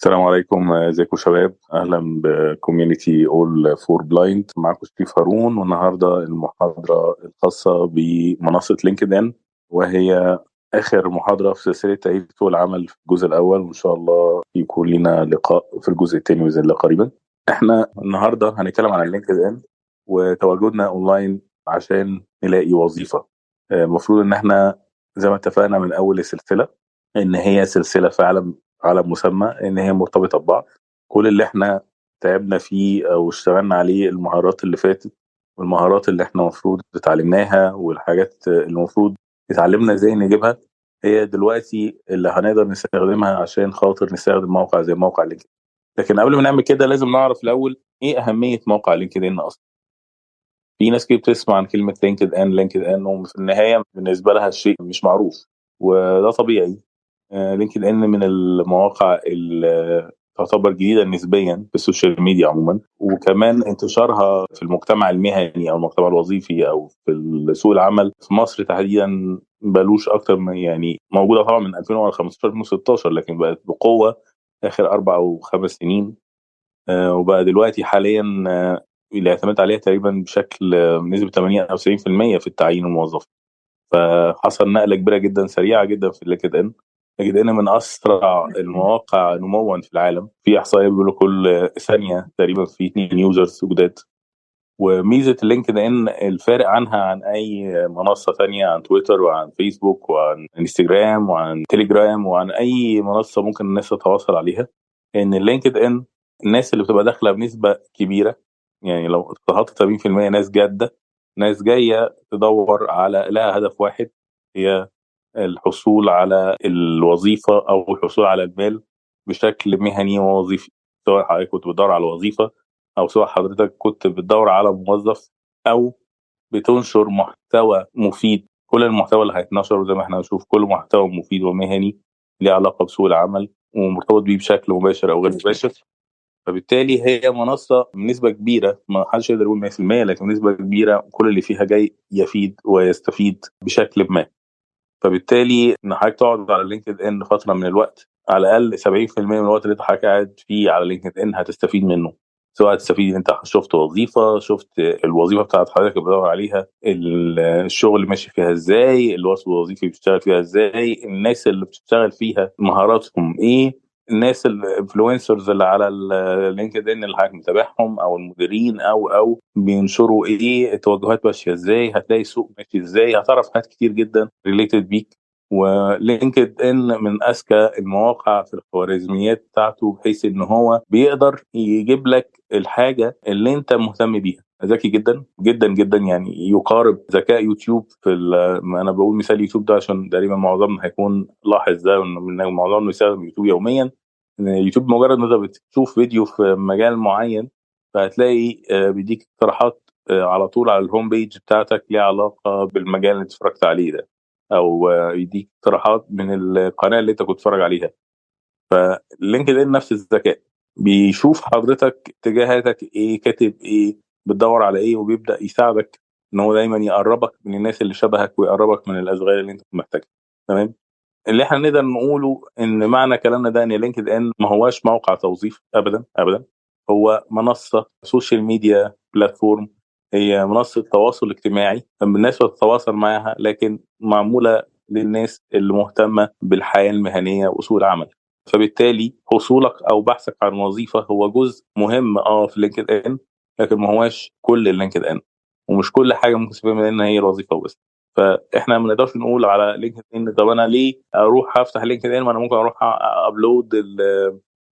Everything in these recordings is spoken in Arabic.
السلام عليكم، ازيكم شباب؟ اهلا بكوميونتي اول فور بلايند. معاكم شريف هارون، والنهارده المحاضره الخاصه بمنصه لينكد ان، وهي اخر محاضره في سلسله تعريف سوق العمل في الجزء الاول، وان شاء الله يكون لنا لقاء في الجزء الثاني باذن الله قريبا. احنا النهارده هنتكلم عن لينكد ان وتواجدنا اونلاين عشان نلاقي وظيفه. المفروض ان احنا زي ما اتفقنا من اول السلسله ان هي سلسله فعلا على مسمى ان هي مرتبطه ببعض. كل اللي احنا تعبنا فيه او اشتغلنا عليه المهارات اللي فاتت، والمهارات اللي احنا المفروض اتعلمناها، والحاجات اللي المفروض اتعلمنا ازاي نجيبها، هي دلوقتي اللي هنقدر نستخدمها عشان خاطر نستخدم موقع زي موقع لينكدين. لكن قبل ما نعمل كده لازم نعرف الاول ايه اهميه موقع لينكدين اصلا. في ناس كتير بتسمع عن كلمه لينكد ان وفي النهايه بالنسبه لها شيء مش معروف، وده طبيعي. لينكد ان من المواقع اللي تعتبر جديده نسبيا في السوشيال ميديا عموما، وكمان انتشارها في المجتمع المهني او المجتمع الوظيفي او في سوق العمل في مصر تحديدا بلوش اكتر من، يعني موجوده طبعا من 2015 2016، لكن بقت بقوه اخر 4 او 5 سنين. وبقى دلوقتي حاليا اللي اعتمد عليها تقريبا بشكل بنسبه 80 او 90% في التعيين الموظف. فحصل نقله كبيره جدا سريعه جدا في لينكد ان. لينكد ان من اسرع المواقع نموا في العالم، في احصائيه بيقولوا كل ثانيه تقريبا في 2 يوزرز جداد. وميزه لينكد ان الفارق عنها عن اي منصه ثانيه، عن تويتر وعن فيسبوك وعن انستجرام وعن تليجرام وعن اي منصه ممكن الناس تتواصل عليها، ان لينكد ان الناس اللي بتبقى داخله بنسبه كبيره، يعني لو تحط 70% ناس جاده، ناس جايه تدور على لها هدف واحد، هي الحصول على الوظيفة أو الحصول على المال بشكل مهني ووظيفي. سواء حضرتك كنت بتدور على وظيفة، أو سواء حضرتك كنت بتدور على موظف، أو بتنشر محتوى مفيد. كل المحتوى اللي هيتنشر زي ما احنا هنشوف كل محتوى مفيد ومهني ليه علاقة بسوق العمل ومرتبط بيه بشكل مباشر أو غير مباشر. فبالتالي هي منصة بنسبة كبيرة، ما حدش يقدر يقول 100%، لكن بنسبة كبيرة كل اللي فيها جاي يفيد ويستفيد بشكل ما. فبالتالي ان حضرتك تقعد على لينكد ان فتره من الوقت، على الاقل 70% من الوقت اللي انت حضرتك قاعد فيه على لينكد ان هتستفيد منه. سواء تستفيد ان انت شفت وظيفه، شفت الوظيفه بتاعت حضرتك اللي بتدور عليها، الشغل اللي ماشي فيها ازاي، الوصف الوظيفي بتشتغل فيها ازاي، الناس اللي بتشتغل فيها مهاراتهم ايه، الناس الانفلونسرز اللي على اللينكد ان اللي حضرتك متابعهم، او المديرين او بينشروا ايه، التوجهات ماشيه ازاي، هتلاقي السوق ماشي ازاي، هتعرف حاجات كتير جدا ريليتد بيك. ولينكد ان من اذكى المواقع في الخوارزميات بتاعته، بحيث ان هو بيقدر يجيب لك الحاجه اللي انت مهتم بيها. ذكي جدا جدا جدا، يعني يقارب ذكاء يوتيوب انا بقول مثال يوتيوب ده عشان تقريبا معظمنا هيكون لاحظ ده، ان معظمنا بيستخدم يوتيوب يوميا. إن يوتيوب مجرد ما انت بتشوف فيديو في مجال معين، فهتلاقي بيديك اقتراحات على طول على الهوم بيج بتاعتك ليها علاقه بالمجال اللي انت اتفرجت عليه ده، او يديك اقتراحات من القناه اللي انت كنت بتتفرج عليها. فلينكد ان نفس الذكاء، بيشوف حضرتك اتجاهاتك ايه، كاتب ايه، بتدور على ايه، وبيبدا يساعدك ان هو دايما يقربك من الناس اللي شبهك ويقربك من الاشغال اللي انت محتاجها. تمام. اللي احنا نقدر نقوله ان معنى كلامنا ده ان لينكد ان ما هواش موقع توظيف ابدا ابدا، هو منصه سوشيال ميديا بلاتفورم. هي منصه تواصل اجتماعي الناس بتتواصل معاها، لكن معموله للناس اللي مهتمه بالحياه المهنيه وسوق العمل. فبالتالي حصولك او بحثك عن وظيفه هو جزء مهم في لينكد ان، لكن ما هواش كل اللينكد ان، ومش كل حاجه ممكن تستفيد منها ان هي الوظيفه بس. فاحنا ما نقدرش نقول على لينكد ان طب انا ليه اروح افتح لينكد ان، ما انا ممكن اروح ابلود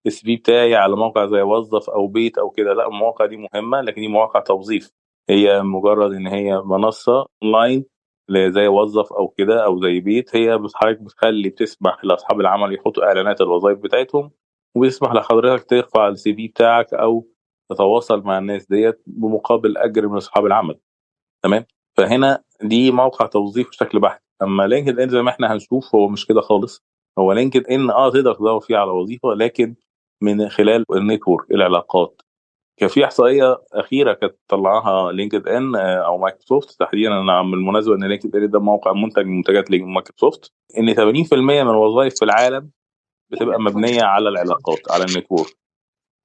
السي في بتاعي على موقع زي وظف او بيت او كده. لا، المواقع دي مهمه، لكن دي مواقع توظيف. هي مجرد ان هي منصه اونلاين زي وظف او كده او زي بيت، هي حضرتك بتسمح لاصحاب العمل يحطوا اعلانات الوظائف بتاعتهم، وبيسمح لحضرتك ترفع السي في بتاعك او تتواصل مع الناس ديت بمقابل اجر من اصحاب العمل. تمام. فهنا دي موقع توظيف بشكل بحت. اما لينكد ان زي ما احنا هنشوف هو مش كده خالص. هو لينكد ان تقدر تدور فيه على وظيفه، لكن من خلال النتورك، العلاقات. كان في احصائيه اخيره كانت طلعها لينكد ان او مايكروسوفت تحديدا. انا بالمناسبه ان لينكد ان ده موقع منتج من منتجات مايكروسوفت، ان 80% من الوظائف في العالم بتبقى مبنيه على العلاقات، على النتورك،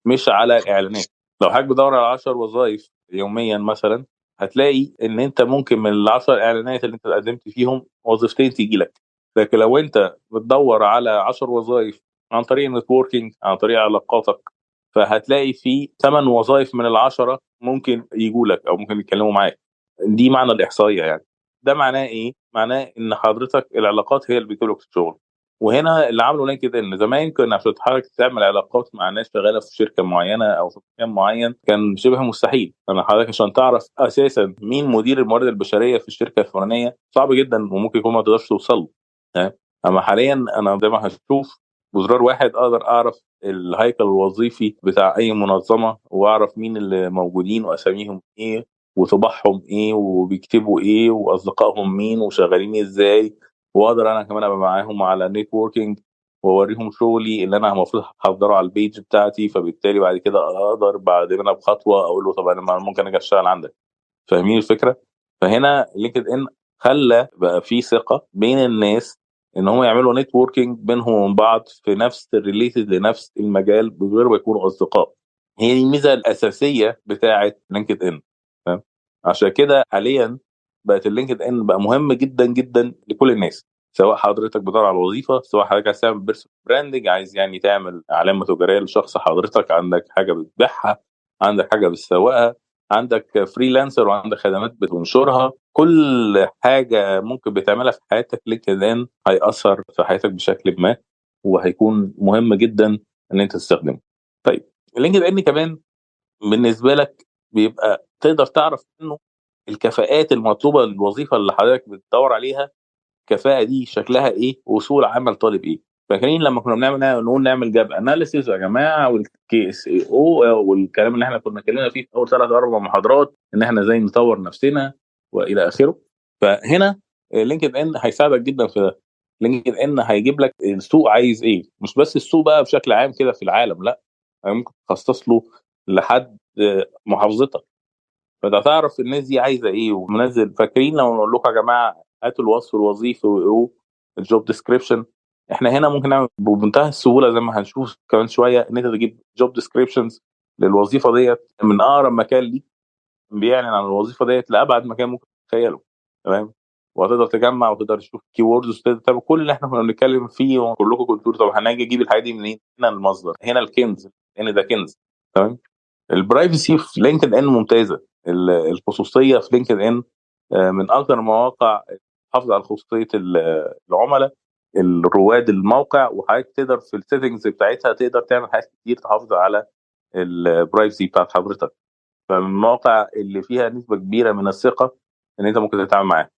مش على الاعلانات. لو حضرتك بتدور على 10 وظائف يوميا مثلا، هتلاقي ان انت ممكن من العشر اعلانات اللي انت قدمت فيهم وظيفتين تيجي لك. لكن لو انت بتدور على 10 وظائف عن طريق النتوركينج، عن طريق علاقاتك، فهتلاقي في 8 وظائف من العشرة ممكن يجوا لك او ممكن يتكلموا معاك. دي معنى الاحصائيه يعني. ده معناه ايه؟ معناه ان حضرتك العلاقات هي اللي بتجيب لك الشغل. وهنا اللي عملوا لينكد ان، زمان كنا عشان حضرتك تعمل علاقات مع ناس شغاله في شركه معينه او في مكان معين كان شبه مستحيل. انا حضرتك عشان تعرف اساسا مين مدير الموارد البشريه في الشركه الفلانيه صعب جدا، وممكن يكون ما تقدرش توصل له. تمام؟ اما حاليا انا زي ما هشوف بزرار واحد اقدر اعرف الهيكل الوظيفي بتاع اي منظمه، واعرف مين اللي موجودين واساميهم ايه وطباعهم ايه وبيكتبوا ايه واصدقائهم مين وشغالين ازاي. واقدر انا كمان ابقى معاهم على نيتوركينج واوريهم شغلي اللي انا المفروض احضره على البيج بتاعتي، فبالتالي بعد كده اقدر بعد منها بخطوه اقول له طب انا ممكن اجي اشتغل عندك. فاهمين الفكره؟ فهنا لينكد ان خلى بقى في ثقه بين الناس ان هم يعملوا نتوركينج بينهم وبين بعض في نفس الريليتد لنفس المجال من غير ما يكونوا اصدقاء. هي دي الميزه الاساسيه بتاعه لينكد ان. تمام؟ عشان كده حاليا بقت اللينكد ان بقى مهم جدا جدا لكل الناس، سواء حضرتك بتدور على وظيفه، سواء حضرتك عايز تعمل بيرسونال براندنج، عايز يعني تعمل علامه تجاريه لشخص حضرتك، عندك حاجه بتبيعها، عندك حاجه بتسوقها، عندك فريلانسر وعندك خدمات بتنشرها. كل حاجه ممكن بتعملها في حياتك لينكد ان هيأثر في حياتك بشكل ما، وهيكون مهم جدا ان انت تستخدمه. طيب لينكد ان كمان بالنسبه لك بيبقى تقدر تعرف انه الكفاءات المطلوبه للوظيفه اللي حضرتك بتدور عليها، الكفاءه دي شكلها ايه وسوق العمل طالب ايه. فاكرين لما كنا بنعمل نقول نعمل جاب اناليسيز يا جماعه والكي اس اي او والكلام اللي احنا كنا اتكلمنا فيه في اول ثلاث اربع محاضرات، ان احنا ازاي نطور نفسنا والى اخره. فهنا لينكد ان هيساعدك جدا في ده. لينكد ان هيجيب لك السوق عايز ايه، مش بس السوق بقى بشكل عام كده في العالم، لا، ممكن تخصص له لحد محافظتك. فانت هتعرف الناس دي عايزه ايه ومنزل. فاكرين لما نقول لكم يا جماعه هاتوا الوصف الوظيفي واقروه، الجوب ديسكريبشن. احنا هنا ممكن نعمل بمنتهى السهوله زي ما هنشوف كمان شويه ان انت تجيب جوب ديسكريبشنز للوظيفه ديت من اقرب مكان ليك بيعلن عن الوظيفه ديت لابعد مكان ممكن تتخيله. تمام؟ وهتقدر تجمع وتقدر تشوف كي ووردز وتقدر تعمل كل اللي احنا كنا بنتكلم فيه، وكلكم كنتوا بتقولوا طب هنجي اجيب الحاجه دي منين؟ هنا المصدر، هنا الكنز، هنا ده كنز. تمام؟ البرايفسي في لينكد ان ممتازه. الخصوصيه في لينكد ان من اكثر المواقع تحافظ على خصوصيه العملاء، الرواد الموقع. وحضرتك تقدر في السيتنجز بتاعتها تقدر تعمل حاجات كتير تحافظ على البرايفسي بتاعت حضرتك. فمن المواقع اللي فيها نسبه كبيره من الثقه ان انت ممكن تتعامل معاها.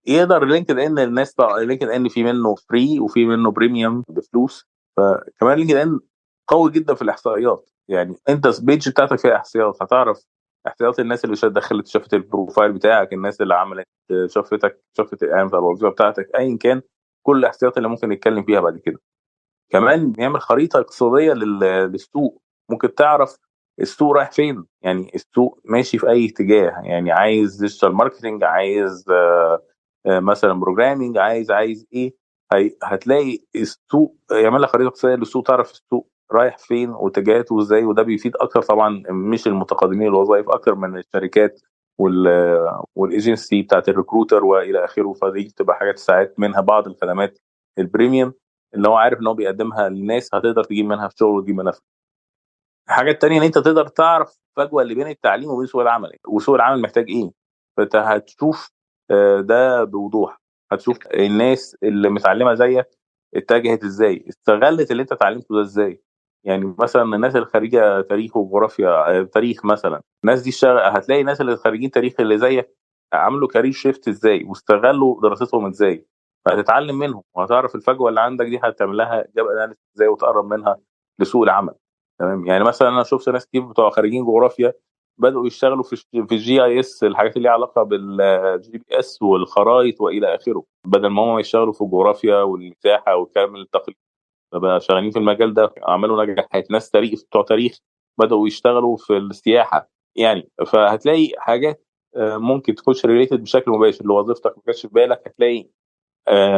يقدر لينكد ان الناس لينكد ان في منه فري وفي منه بريميوم بفلوس. فكمان لينكد ان قوي جدا في الاحصائيات. يعني انت البيج بتاعتك فيها احصائيات، هتعرف احصائيات الناس اللي دخلت شافت البروفايل بتاعك، الناس اللي عملت شافتك، شافت الاعلان بتاع الوظيفه بتاعتك، ايا كان كل الاحصائيات اللي ممكن نتكلم فيها بعد كده. كمان بيعمل خريطه اقتصاديه للسوق. ممكن تعرف السوق رايح فين، يعني السوق ماشي في اي اتجاه. يعني عايز ديجيتال ماركتنج، عايز مثلا بروجرامينج، عايز ايه. هتلاقي السوق يعمل لك خريطه اقتصاديه للسوق، تعرف السوق رايح فين واتجاهاته ازاي. وده بيفيد اكتر طبعا مش المتقدمين الوظائف، اكتر من الشركات وال والايجنسي بتاعت الريكروتر والى اخره. فدي بتبقى حاجات ساعات منها بعض الخدمات البريميوم اللي هو عارف ان هو بيقدمها للناس هتقدر تجيب منها في شغل وتجيب منها في. الحاجه التانيه ان انت تقدر تعرف الفجوه اللي بين التعليم وبين سوق العمل، وسوق العمل محتاج ايه. فانت هتشوف ده بوضوح. هتشوف الناس اللي متعلمه زيك اتجهت ازاي، استغلت اللي انت اتعلمته ده ازاي. يعني مثلا الناس اللي خريجه تاريخ وجغرافيا، تاريخ مثلا، الناس دي هتلاقي الناس اللي خارجين تاريخ اللي زيك عملوا كارير شيفت ازاي واستغلوا دراستهم ازاي. فهتتعلم منهم وهتعرف الفجوه اللي عندك دي هتعمل لها جاب اناليسيس ازاي وتقرب منها لسوق العمل. تمام؟ يعني مثلا انا شفت ناس كتير بتوع خريجين جغرافيا بدأوا يشتغلوا في الجي اي اس، الحاجات اللي ليها علاقه بالجي بي اس والخرائط والى اخره، بدل ما هم يشتغلوا في الجغرافيا والمساحه والكلام التقليدي. فبقى شغالين في المجال ده عملوا نجاحات. ناس تاريخ بتوع تاريخ بدأوا يشتغلوا في السياحه. يعني فهتلاقي حاجات ممكن تخش ريليتد بشكل مباشر لوظيفتك ما كانش في بالك. هتلاقي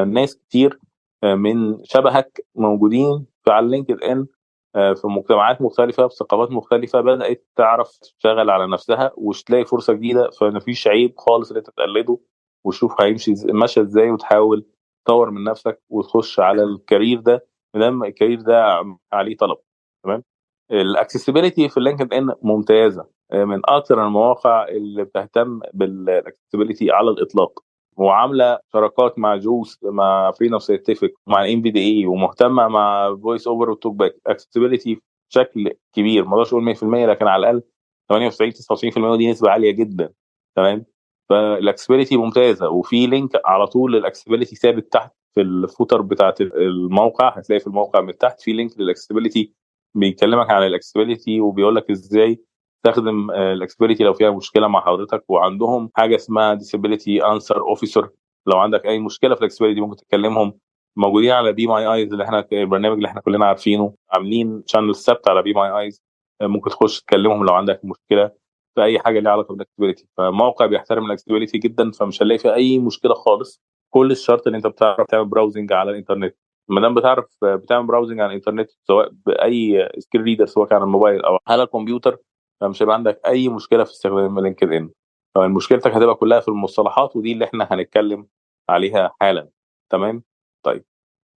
ناس كتير من شبهك موجودين على لينكد ان في مجتمعات مختلفة بثقافات مختلفة بدأت تعرف تشتغل على نفسها وتلاقي فرصة جديدة، فمفيش عيب خالص ان انت تقلده وتشوف هيمشي ماشي ازاي وتحاول تطور من نفسك وتخش على الكارير ده مادام الكارير ده عليه طلب. تمام. الاكسسبيليتي في لينكد ان ممتازة، من اكثر المواقع اللي بتهتم بالاكسسبيليتي على الاطلاق، وعامله شراكات مع جوس مع فريدم ساينتفك مع ام بي دي اي، ومهتمه مع فويس اوفر وتوك باك اكسسبيليتي بشكل كبير. ما اقدرش اقول 100% لكن على الاقل 98 99% ودي نسبه عاليه جدا. تمام. فالاكسسبيليتي ممتازه، وفي لينك على طول للاكسسبيليتي ثابت تحت في الفوتر بتاعت الموقع. هتلاقي في الموقع من تحت في لينك للاكسسبيليتي بيكلمك عن الاكسسبيليتي وبيقول لك ازاي تستخدم الاكسبيريتي لو فيها مشكله مع حضرتك. وعندهم حاجه اسمها ديسابيليتي انسر اوفيسر، لو عندك اي مشكله في الاكسبيريتي ممكن تكلمهم. موجودين على بي ماي ايز اللي احنا البرنامج اللي احنا كلنا عارفينه، عاملين شانل السبت على بي ماي ايز. ممكن تخش تكلمهم لو عندك مشكله في اي حاجه ليها علاقه بالاكسبيريتي. فموقع بيحترم الاكسبيريتي جدا، فمش هنلاقي فيه اي مشكله خالص. كل الشرط ان انت بتعرف تعمل براوزنج على الانترنت. ما دام بتعرف بتعمل براوزنج على الانترنت سواء باي سكرين ريدر سواء كان على الموبايل او على الكمبيوتر، فمش هيبقى عندك اي مشكله في استخدام لينكد ان. مشكلتك هتبقى كلها في المصطلحات، ودي اللي احنا هنتكلم عليها حالا. تمام. طيب،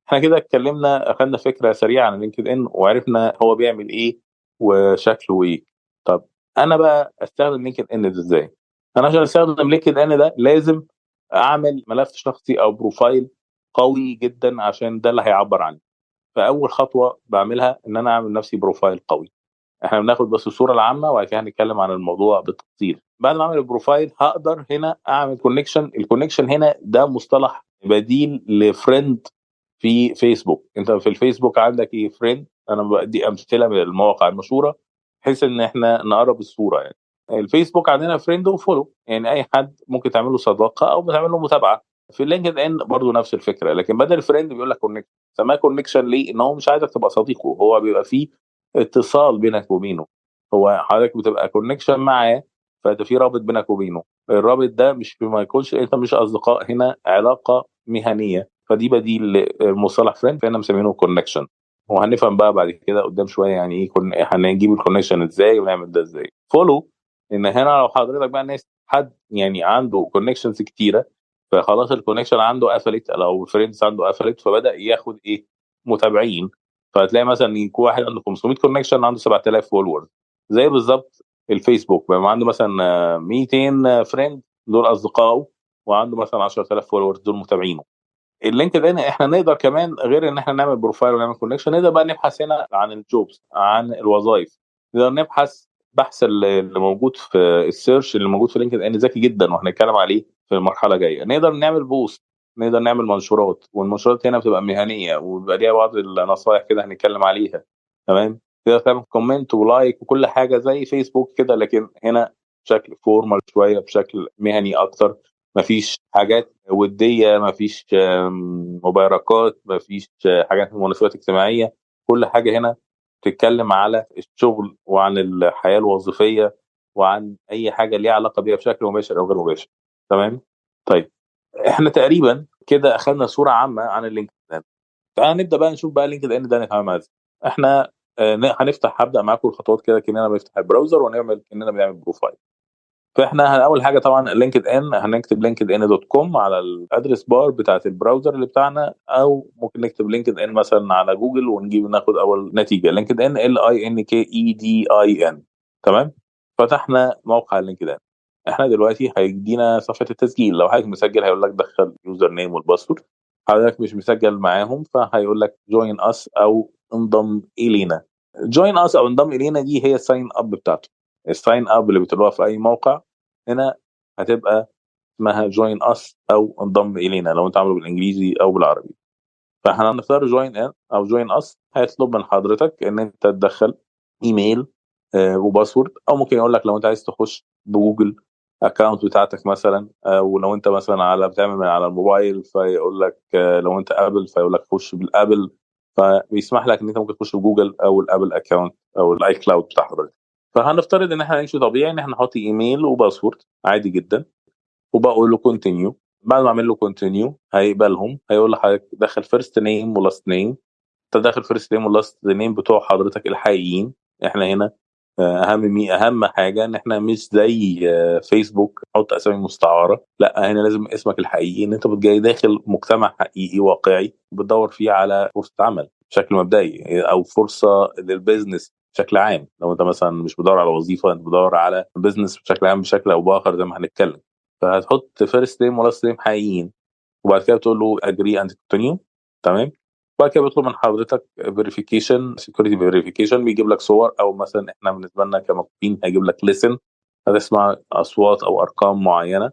احنا كده اتكلمنا اخدنا فكره سريعه عن لينكد ان وعرفنا هو بيعمل ايه وشكله ايه. طب انا بقى استخدم لينكد ان ازاي؟ انا عشان استخدم لينكد ان ده لازم اعمل ملف شخصي او بروفايل قوي جدا، عشان ده اللي هيعبر عني. فاول خطوه بعملها ان انا اعمل نفسي بروفايل قوي. احنا بناخد بس الصوره العامه وبعد كده هنتكلم عن الموضوع بالتفصيل. بعد ما اعمل البروفايل هقدر هنا اعمل كونكشن. الكونكشن هنا ده مصطلح بديل لفريند في فيسبوك. انت في الفيسبوك عندك ايه؟ فريند. انا بدي امثله من المواقع المشهوره بحيث ان احنا نقرب الصوره يعني. الفيسبوك عندنا فريند وفولو، يعني اي حد ممكن تعمل له صداقه او بتعمل له متابعه. في اللينكد ان برضه نفس الفكره، لكن بدل الفريند بيقول لك كونكشن. سماه كونكشن ليه؟ ان هو مش عايزك تبقى صديقه، هو بيبقى فيه اتصال بينك وبينه. هو حضرتك بتبقى كونكشن معاه، فانت في رابط بينك وبينه. الرابط ده مش ما يكونش انت مش اصدقاء، هنا علاقه مهنيه. فدي بديل لمصطلح فريند، فاحنا مسمينه كونكشن. وهنفهم بقى بعد كده قدام شويه يعني ايه هنجيب الكونكشن ازاي ونعمل ده ازاي. فولو، ان هنا لو حضرتك بقى ناس حد يعني عنده كونكشنز كتيره، فخلاص الكونكشن عنده قفلت او الفريندز عنده قفلت، فبدا ياخد ايه؟ متابعين. فهتلاقي مثلا يكون واحد عنده 500 كونكشن عنده 7000 فولور. زي بالظبط الفيسبوك بقى عنده مثلا 200 فريند دول اصدقائه، وعنده مثلا 10000 فولور دول متابعينه. اللينكد ان احنا نقدر كمان غير ان احنا نعمل بروفايل ونعمل كونكشن، نقدر بقى نبحث هنا عن الجوبز عن الوظائف. نقدر نبحث بحث اللي موجود في السيرش اللي موجود في لينكد ان ذكي جدا وهنتكلم عليه في المرحله الجايه. نقدر نعمل بوست، نقدر نعمل منشورات، والمنشورات هنا بتبقى مهنيه وبيبقى ليها بعض النصائح كده هنتكلم عليها. تمام. تقدر تعمل كومنت ولايك وكل حاجه زي فيسبوك كده، لكن هنا بشكل فورمال شويه، بشكل مهني اكتر. مفيش حاجات وديه، مفيش مباركات، مفيش حاجات مناسبات اجتماعيه. كل حاجه هنا بتتكلم على الشغل وعن الحياه الوظيفيه وعن اي حاجه ليها علاقه بيها بشكل مباشر او غير مباشر. تمام. طيب، احنا تقريبا كده اخذنا صوره عامه عن اللينكد ان. فهنبدا بقى نشوف بقى اللينكد ان ده نتعامل معاه ازاي. احنا هبدا معاكم الخطوات كده كاننا بنفتح البراوزر ونعمل كاننا بنعمل بروفايل. فاحنا اول حاجه طبعا لينكد ان هنكتب لينكد ان دوت كوم على الادرس بار بتاعت البراوزر اللي بتاعنا، او ممكن نكتب لينكد ان مثلا على جوجل ونجيب ناخد اول نتيجه لينكد ان LINKEDIN. تمام. فتحنا موقع لينكد ان. احنا دلوقتي هيدينا صفحه التسجيل. لو حضرتك مسجل هيقول لك دخل يوزر نيم والباسورد. حضرتك مش مسجل معاهم فهيقول لك جوين اس او انضم الينا. جوين اس او انضم الينا دي هي الساين اب بتاعته. الساين اب اللي بتلاقوها في اي موقع هنا هتبقى اسمها جوين اس او انضم الينا لو انت عامله بالانجليزي او بالعربي. فاحنا هنختار جوين ان او جوين اس. هيطلب من حضرتك ان انت تدخل ايميل وباسورد، او ممكن يقول لك لو انت عايز تخش بجوجل اكونت بتاعتك مثلا، او لو انت مثلا بتعمل من على الموبايل فيقول لك لو انت ابل فيقول لك خش بالابل. فبيسمح لك ان انت ممكن تخش بجوجل او الابل اكونت او الاي كلاود بتاع حضرتك. فهنفترض ان احنا نمشي طبيعي ان احنا نحط ايميل وباسورد عادي جدا، وبقول له كونتينيو. بعد ما اعمل له كونتينيو هيقبلهم، هيقول لحضرتك دخل فيرست نيم ولاست نيم انت داخل فيرست نيم ولاست نيم بتوع حضرتك الحقيقيين. احنا هنا اهم حاجه ان احنا مش زي فيسبوك نحط اسامي مستعاره، لا هنا لازم اسمك الحقيقي، ان انت جاي داخل مجتمع حقيقي واقعي بتدور فيه على فرصه عمل بشكل مبدئي، او فرصه للبيزنس بشكل عام. لو انت مثلا مش بتدور على وظيفه، انت بتدور على بيزنس بشكل عام بشكل او باخر زي ما هنتكلم. فهتحط فيرست نيم ولاست نيم حقيقيين، وبعد كده بتقول له اجري اند كونتينيو. تمام. بعد كده بيطلب من حضرتك فيريفيكيشن، سكيورتي فيريفيكيشن، بيجيب لك صور، او مثلا احنا بالنسبه لنا كمكفين هيجيب لك ليسن، هتسمع اصوات او ارقام معينه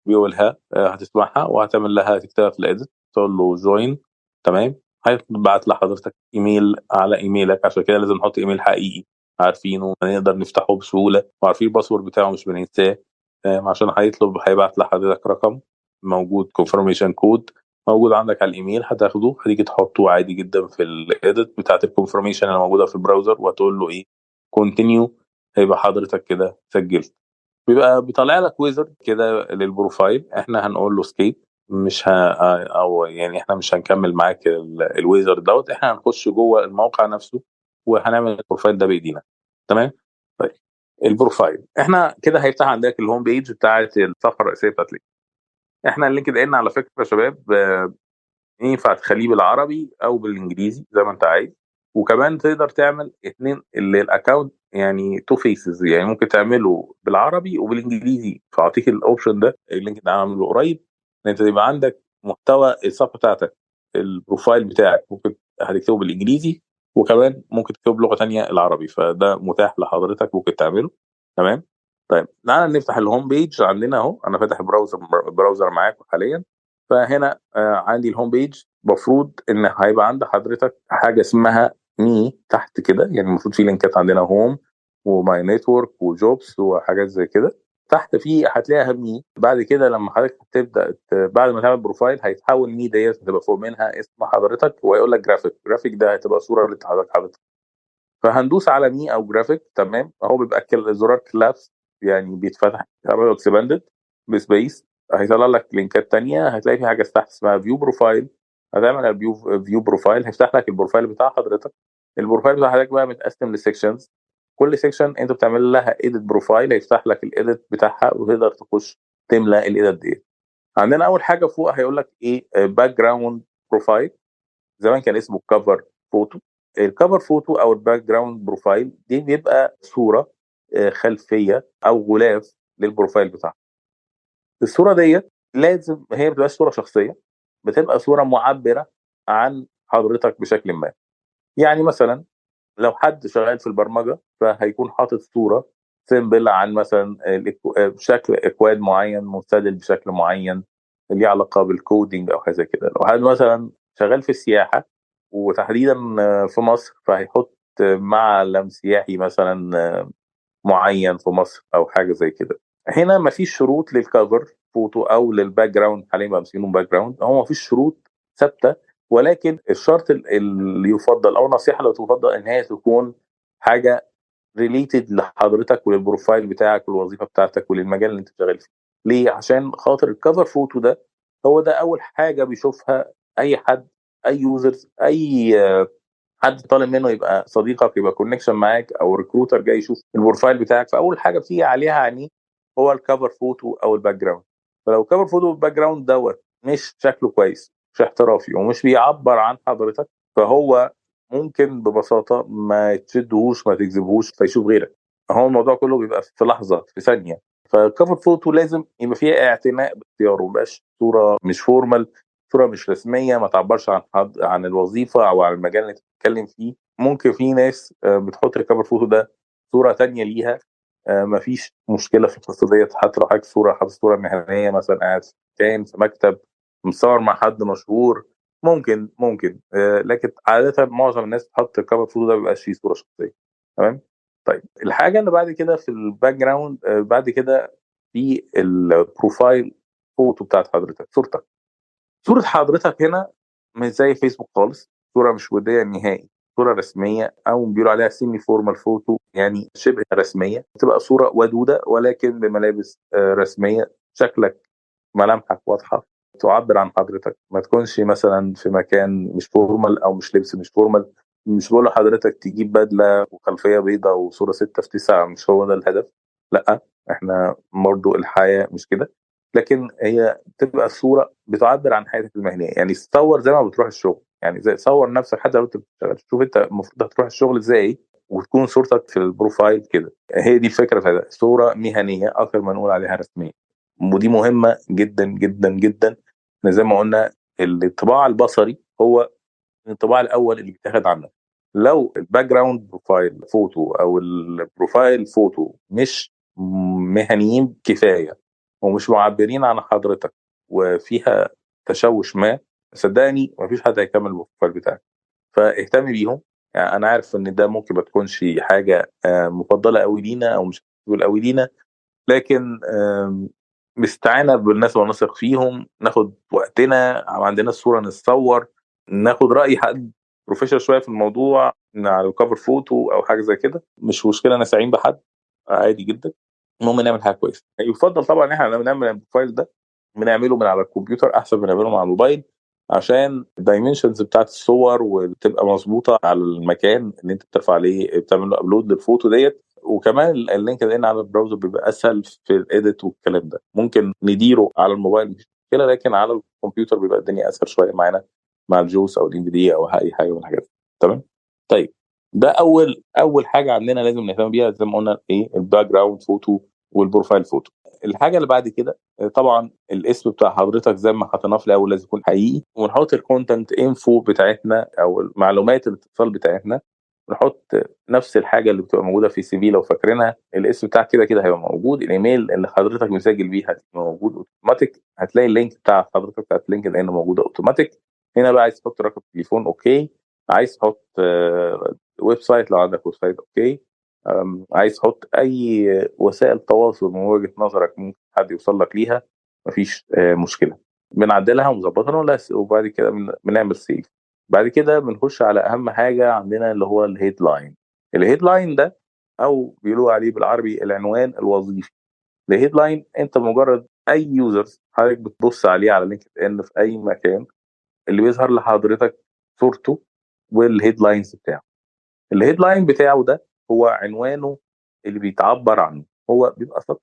بيقولها، هتسمعها وهتعمل لها تكتبها في الاديت، تقول له جوين. تمام. هيبعت لحضرتك ايميل على ايميلك، عشان كده لازم نحط ايميل حقيقي عارفينه نقدر نفتحه بسهوله، وعارفين الباسورد بتاعه مش بننساه. عشان هيبعت لحضرتك رقم موجود، كونفرميشن كود موجود عندك على الايميل، هتاخده هتيجي تحطه عادي جدا في الايديت بتاعت الكونفرميشن اللي موجوده في البراوزر، وهتقول له ايه، كونتينيو. هيبقى حضرتك كده سجلت. بيبقى بيطلع لك ويزرد كده للبروفايل، احنا هنقول له سكيب، مش او يعني احنا مش هنكمل معاك الويزرد دوت، احنا هنخش جوه الموقع نفسه وهنعمل البروفايل ده بايدينا. تمام. طيب، البروفايل احنا كده هيفتح عندك الهوم بيج بتاعت الصفحه الرئيسيه بتاعت لينكد. احنا اللينكد ان على فكره يا شباب ينفع تخليه بالعربي او بالانجليزي زي ما انت عايز، وكمان تقدر تعمل اتنين اللي الاكونت يعني تو فيسز، يعني ممكن تعمله بالعربي وبالانجليزي. فاعطيك الاوبشن ده اللينكد ان عامله قريب، ان انت يبقى عندك محتوى الصفحه بتاعتك، البروفايل بتاعك ممكن هتكتبه بالانجليزي، وكمان ممكن تكتبه بلغه تانية العربي، فده متاح لحضرتك ممكن تعمله. تمام. طيب تعالى نفتح الهوم بيج عندنا اهو، انا فاتح براوزر معاكم حاليا. فهنا عندي الهوم بيج، المفروض ان هيبقى عند حضرتك حاجه اسمها مي تحت كده، يعني المفروض في لينكات عندنا هوم وماي نتورك وجوبس وحاجات زي كده. تحت فيه هتلاقيها مي. بعد كده لما حضرتك تبدا بعد ما تعمل بروفايل هيتحول مي ديت هتبقى فوق منها اسم حضرتك، وهيقول لك جرافيك ده هتبقى صوره اللي حضرتك. فهندوس على مي او جرافيك. تمام. اهو بيبقى زرار كلابس، يعني بيتفتح عمله اكسباندد بسبيس، هيطلع لك لينكات تانية. هتلاقي في حاجه تحت اسمها فيو بروفايل، هتعمل فيو بروفايل هيفتح لك البروفايل بتاع حضرتك. البروفايل بتاع حضرتك بقى متقسم لسيكشنز، كل سيكشن انت بتعمل لها ايديت بروفايل، هيفتح لك الايديت بتاعها وتقدر تخش تملى الايديت دي. عندنا اول حاجه فوق هيقول لك ايه، باك جراوند بروفايل. زمان كان اسمه كفر فوتو. الكفر فوتو او الباك جراوند بروفايل دي بيبقى صوره خلفيه او غلاف للبروفايل بتاعك. الصوره ديت لازم هي ما بتبقاش صوره شخصيه، بتبقى صوره معبره عن حضرتك بشكل ما. يعني مثلا لو حد شغال في البرمجه فهيكون حاطط صوره سيمبل عن مثلا شكل اكواد معين مستدل بشكل معين ليه علاقه بالكودينج او حاجه كده. لو حد مثلا شغال في السياحه وتحديدا في مصر، فهيحط معلم سياحي مثلا معين في مصر او حاجه زي كده. هنا مفيش شروط للكفر فوتو او للباك جراوند، حاليا بقى مسمينهم باك جراوند، هو مفيش شروط ثابته. ولكن الشرط اللي يفضل او النصيحه اللي تفضل ان هي تكون حاجه ريليتد لحضرتك وللبروفايل بتاعك والوظيفه بتاعتك وللمجال اللي انت شغال فيه. ليه؟ عشان خاطر الكفر فوتو ده هو ده اول حاجه بيشوفها اي حد، اي يوزرز، اي حد طالب منه يبقى صديقك، يبقى كونكشن معاك، او ريكروتر جاي يشوف البروفايل بتاعك، فاول حاجه بتيجي عليها عينيه هو الكفر فوتو او الباك جراوند. فلو الكفر فوتو والباك جراوند دوت مش شكله كويس، مش احترافي، ومش بيعبر عن حضرتك، فهو ممكن ببساطه ما تشدهوش ما تجذبهوش فيشوف غيرك. هو الموضوع كله بيبقى في لحظه، في ثانيه. فالكفر فوتو لازم يبقى فيها اعتناء باختياره، ما يبقاش صوره مش فورمال، صوره مش رسميه، ما تعبرش عن عن الوظيفه او عن المجال اللي انت بتتكلم فيه. ممكن في ناس بتحط الكفر فوتو ده صوره تانية ليها، مفيش مشكله في القصه ديت. حتى لو حضرتك صوره حاطط صوره مهنيه مثلا قاعد في مكان في مكتب مصور مع حد مشهور، ممكن لكن عاده معظم الناس بتحط الكفر فوتو ده بيبقاش فيه صوره شخصيه. تمام. طيب الحاجه اللي بعد كده في الباك جراوند، بعد كده في البروفايل فوتو بتاعت حضرتك، صورتك. صورة حضرتك هنا مش زي فيسبوك خالص، صورة مش ودية نهائي، صورة رسمية أو بيقولوا عليها سيمي فورمال فوتو، يعني شبه رسمية. بتبقى صورة ودودة ولكن بملابس رسمية، شكلك ملامحك واضحة، تعبر عن حضرتك، ما تكونش مثلا في مكان مش فورمال او مش لبس مش فورمال. مش بقول لحضرتك تجيب بدله وخلفيه بيضاء وصوره 6 في 9، مش هو ده الهدف. لا، احنا برضو الحياه مش كده. لكن هي تبقى الصوره بتعبر عن حياتك المهنيه، يعني تصور زي ما بتروح الشغل، يعني زي تصور نفسك حتى لو انت بتشتغل، شوف انت المفروض هتروح الشغل ازاي، وتكون صورتك في البروفايل كده. هي دي الفكره، في صوره مهنيه اكتر ما نقول عليها رسميه. ودي مهمه جدا جدا جدا. إحنا زي ما قلنا الانطباع البصري هو الانطباع الاول اللي بيتاخد عنك. لو الباك جراوند بروفايل فوتو او البروفايل فوتو مش مهنيين كفايه ومش معبرين عن حضرتك وفيها تشوش ما، صدقني مفيش حد هيكمل البروفايل بتاعك. فاهتم بيهم. يعني انا عارف ان ده ممكن ما تكونش حاجه مفضله قوي لينا او مش مفضله قوي لينا، لكن مستعانة بالناس ونثق فيهم، ناخد وقتنا، عندنا الصورة نتصور، ناخد رأي حد بروفيشنال شوية في الموضوع على الكفر فوتو أو حاجة زي كده، مش مشكلة نستعين بحد، عادي جدا. المهم نعمل حاجة كويسة. يفضل طبعا إن إحنا لما نعمل البروفايل ده بنعمله من على الكمبيوتر أحسن من نعمله مع الموبايل، عشان الدايمنشنز بتاعت الصور وتبقى مظبوطة على المكان اللي أنت بترفع عليه بتعمل له أبلود للفوتو ديت. وكمان اللينكد ان على البراوزر بيبقى اسهل في الايديت والكلام ده، ممكن نديره على الموبايل مش مشكله، لكن على الكمبيوتر بيبقى الدنيا اسهل شويه معانا مع الجوس او الام في دي او اي حاجه من الحاجات دي. تمام. طيب، ده اول حاجه عندنا لازم نهتم بيها زي ما قلنا، ايه؟ الباك جراوند فوتو والبروفايل فوتو. الحاجه اللي بعد كده طبعا الاسم بتاع حضرتك زي ما حطيناه في الاول لازم يكون حقيقي، ونحط الكونتنت انفو بتاعتنا او المعلومات الاتصال بتاعتنا، نحط نفس الحاجه اللي بتبقى موجوده في CV لو فاكرينها. الاسم بتاعك كده كده هيبقى موجود، الايميل اللي حضرتك مسجل بيه هتبقى موجود اوتوماتيك، هتلاقي اللينك بتاع حضرتك بتاعت لينكد ان موجوده اوتوماتيك. هنا بقى عايز تحط رقم تليفون، اوكي. عايز تحط ويب سايت لو عندك ويب سايت، اوكي. عايز تحط اي وسائل تواصل من وجهه نظرك ممكن حد يوصل لك ليها، مفيش مشكله. بنعدلها ونظبطها وبعد كده بنعمل سيف. بعد كده بنخش على اهم حاجه عندنا اللي هو الهيدلاين. الهيدلاين ده او بيقولوا عليه بالعربي العنوان الوظيفي. الهيدلاين انت مجرد اي يوزرز حضرتك بتبص عليه على لينكد ان في اي مكان، اللي بيظهر لحضرتك صورته والهيدلاينز بتاعه. الهيدلاين بتاعه ده هو عنوانه اللي بيتعبر عنه، هو بيبقى سطر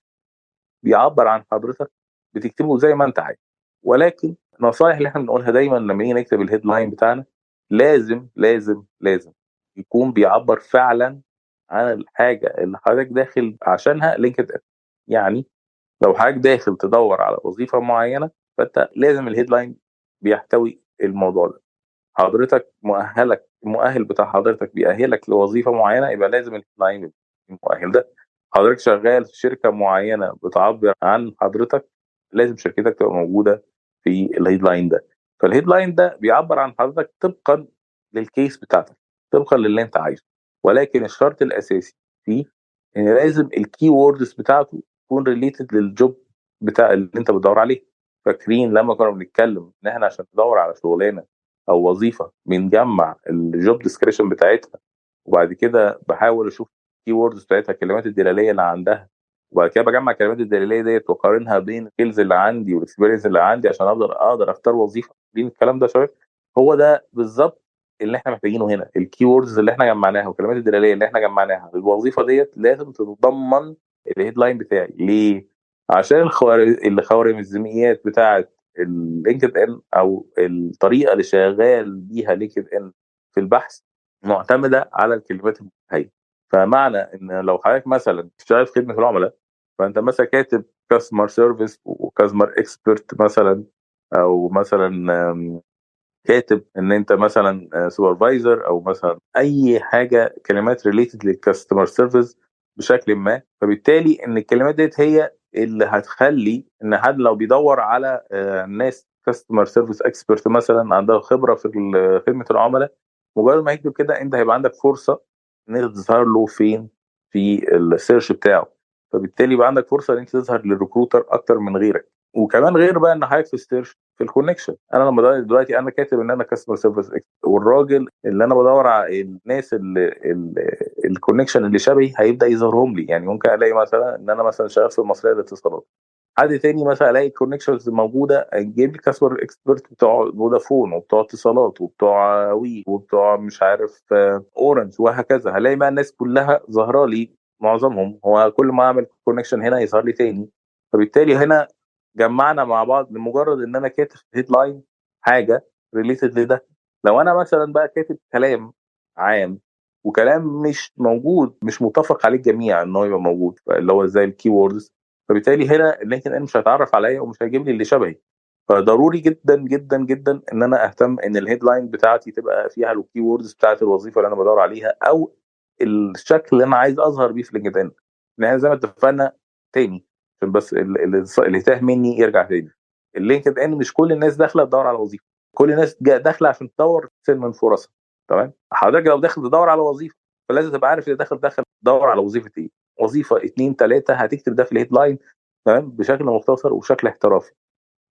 بيعبر عن حضرتك، بتكتبه زي ما انت عايز. ولكن النصائح اللي احنا بنقولها دايما لما نيجي نكتب الهيدلاين بتاعنا، لازم لازم لازم يكون بيعبر فعلا عن الحاجه اللي حضرتك داخل عشانها لينكد ان. يعني لو حضرتك داخل تدور على وظيفه معينه، فانت لازم الهيدلاين بيحتوي الموضوع ده. حضرتك المؤهل بتاع حضرتك بيأهلك لوظيفة معينة، يبقى لازم اللاين المؤهل ده. حضرتك شغال في شركة معينة بتعبر عن حضرتك، لازم شركتك تبقى موجودة في الهيدلاين ده. فالهيدلاين ده بيعبر عن حضرتك طبقا للكيس بتاعتك، طبقا للي انت عايزه. ولكن الشرط الأساسي فيه ان لازم الكي ووردز بتاعته تكون ريليتد للجوب بتاع اللي انت بتدور عليه. فاكرين لما كنا بنتكلم ان احنا عشان ندور على شغلانه او وظيفه بنجمع الجوب ديسكريبشن بتاعتها، وبعد كده بحاول اشوف الكي ووردز بتاعتها، الكلمات الدلاليه اللي عندها، وبعد كده بجمع الكلمات الدلاليه ديت واقارنها بين السكيلز اللي عندي والاكسبيرينس اللي عندي عشان اقدر اختار وظيفه بين الكلام ده شويه. هو ده بالظبط اللي احنا محتاجينه هنا. الكي ووردز اللي احنا جمعناها والكلمات الدلاليه اللي احنا جمعناها للوظيفه ديت لازم تتضمن الهيدلاين بتاعي. ليه؟ عشان الخوارزميات بتاعه اللينكد ان او الطريقه اللي شغال بيها لينكد ان في البحث معتمده على الكلمات المنتهيه. فمعنى ان لو حضرتك مثلا شغال في خدمه العملاء، فانت مثلا كاتب كاستمر سيرفيس وكاستمر اكسبرت مثلا، او مثلا كاتب ان انت مثلا سوبرفايزر او مثلا اي حاجه كلمات ريليتد للكاستمر سيرفيس بشكل ما، فبالتالي ان الكلمات ديت هي اللي هتخلي ان حد لو بيدور على ناس كاستمر سيرفيس اكسبرت مثلا عندها خبره في خدمه العملاء، مجرد ما يكتب كده انت هيبقى عندك فرصه ان انت تظهر له فين في السيرش بتاعه. فبالتالي يبقى عندك فرصه ان انت تظهر للريكروتر اكتر من غيرك. وكمان غير بقى ان حضرتك في السيرش في الكونكشن، انا لما دلوقتي انا كاتب ان انا كاستمر سيرفيس، والراجل اللي انا بدور على الناس اللي الكونكشن اللي شبهي هيبدا يظهرهم لي. يعني ممكن الاقي مثلا ان انا مثلا شغال في المصريه للاتصالات، حد تاني مثلا الاقي الكونكشنز موجوده، اجيب لي كاستمر اكسبرت بتوع فودافون وبتوع اتصالات وبتوع وي وبتوع مش عارف اورنج وهكذا. هلاقي بقى الناس كلها ظاهره لي، معظمهم. هو كل ما اعمل كونكشن هنا يظهر لي تاني. فبالتالي هنا جمعنا مع بعض لمجرد ان انا كاتب هيدلاين حاجه ريليتد لده. لو انا مثلا بقى كاتب كلام عام وكلام مش موجود، مش متفق عليه الجميع ان هو يبقى موجود، اللي هو زي الكي ووردز، فبالتالي هنا اللينكد ان مش هيتعرف عليا ومش هيجيب لي اللي شبهي. فضروري جدا جدا جدا ان انا اهتم ان الهيدلاين بتاعتي تبقى فيها الكي ووردز بتاعت الوظيفه اللي انا بدور عليها، او الشكل اللي انا عايز اظهر بيه في لينكد ان. لان زي ما اتفقنا تاني، عشان بس اللي تاه مني يرجع تاني، اللينكد ان مش كل الناس داخله تدور على وظيفه، كل الناس داخله عشان تدور من فرصها. تمام. حضرتك لو داخل تدور على وظيفه، فلازم تبقى عارف اللي داخل تدور على وظيفه ايه، وظيفه اتنين تلاته، هتكتب ده في الهيدلاين تمام بشكل مختصر وشكل احترافي.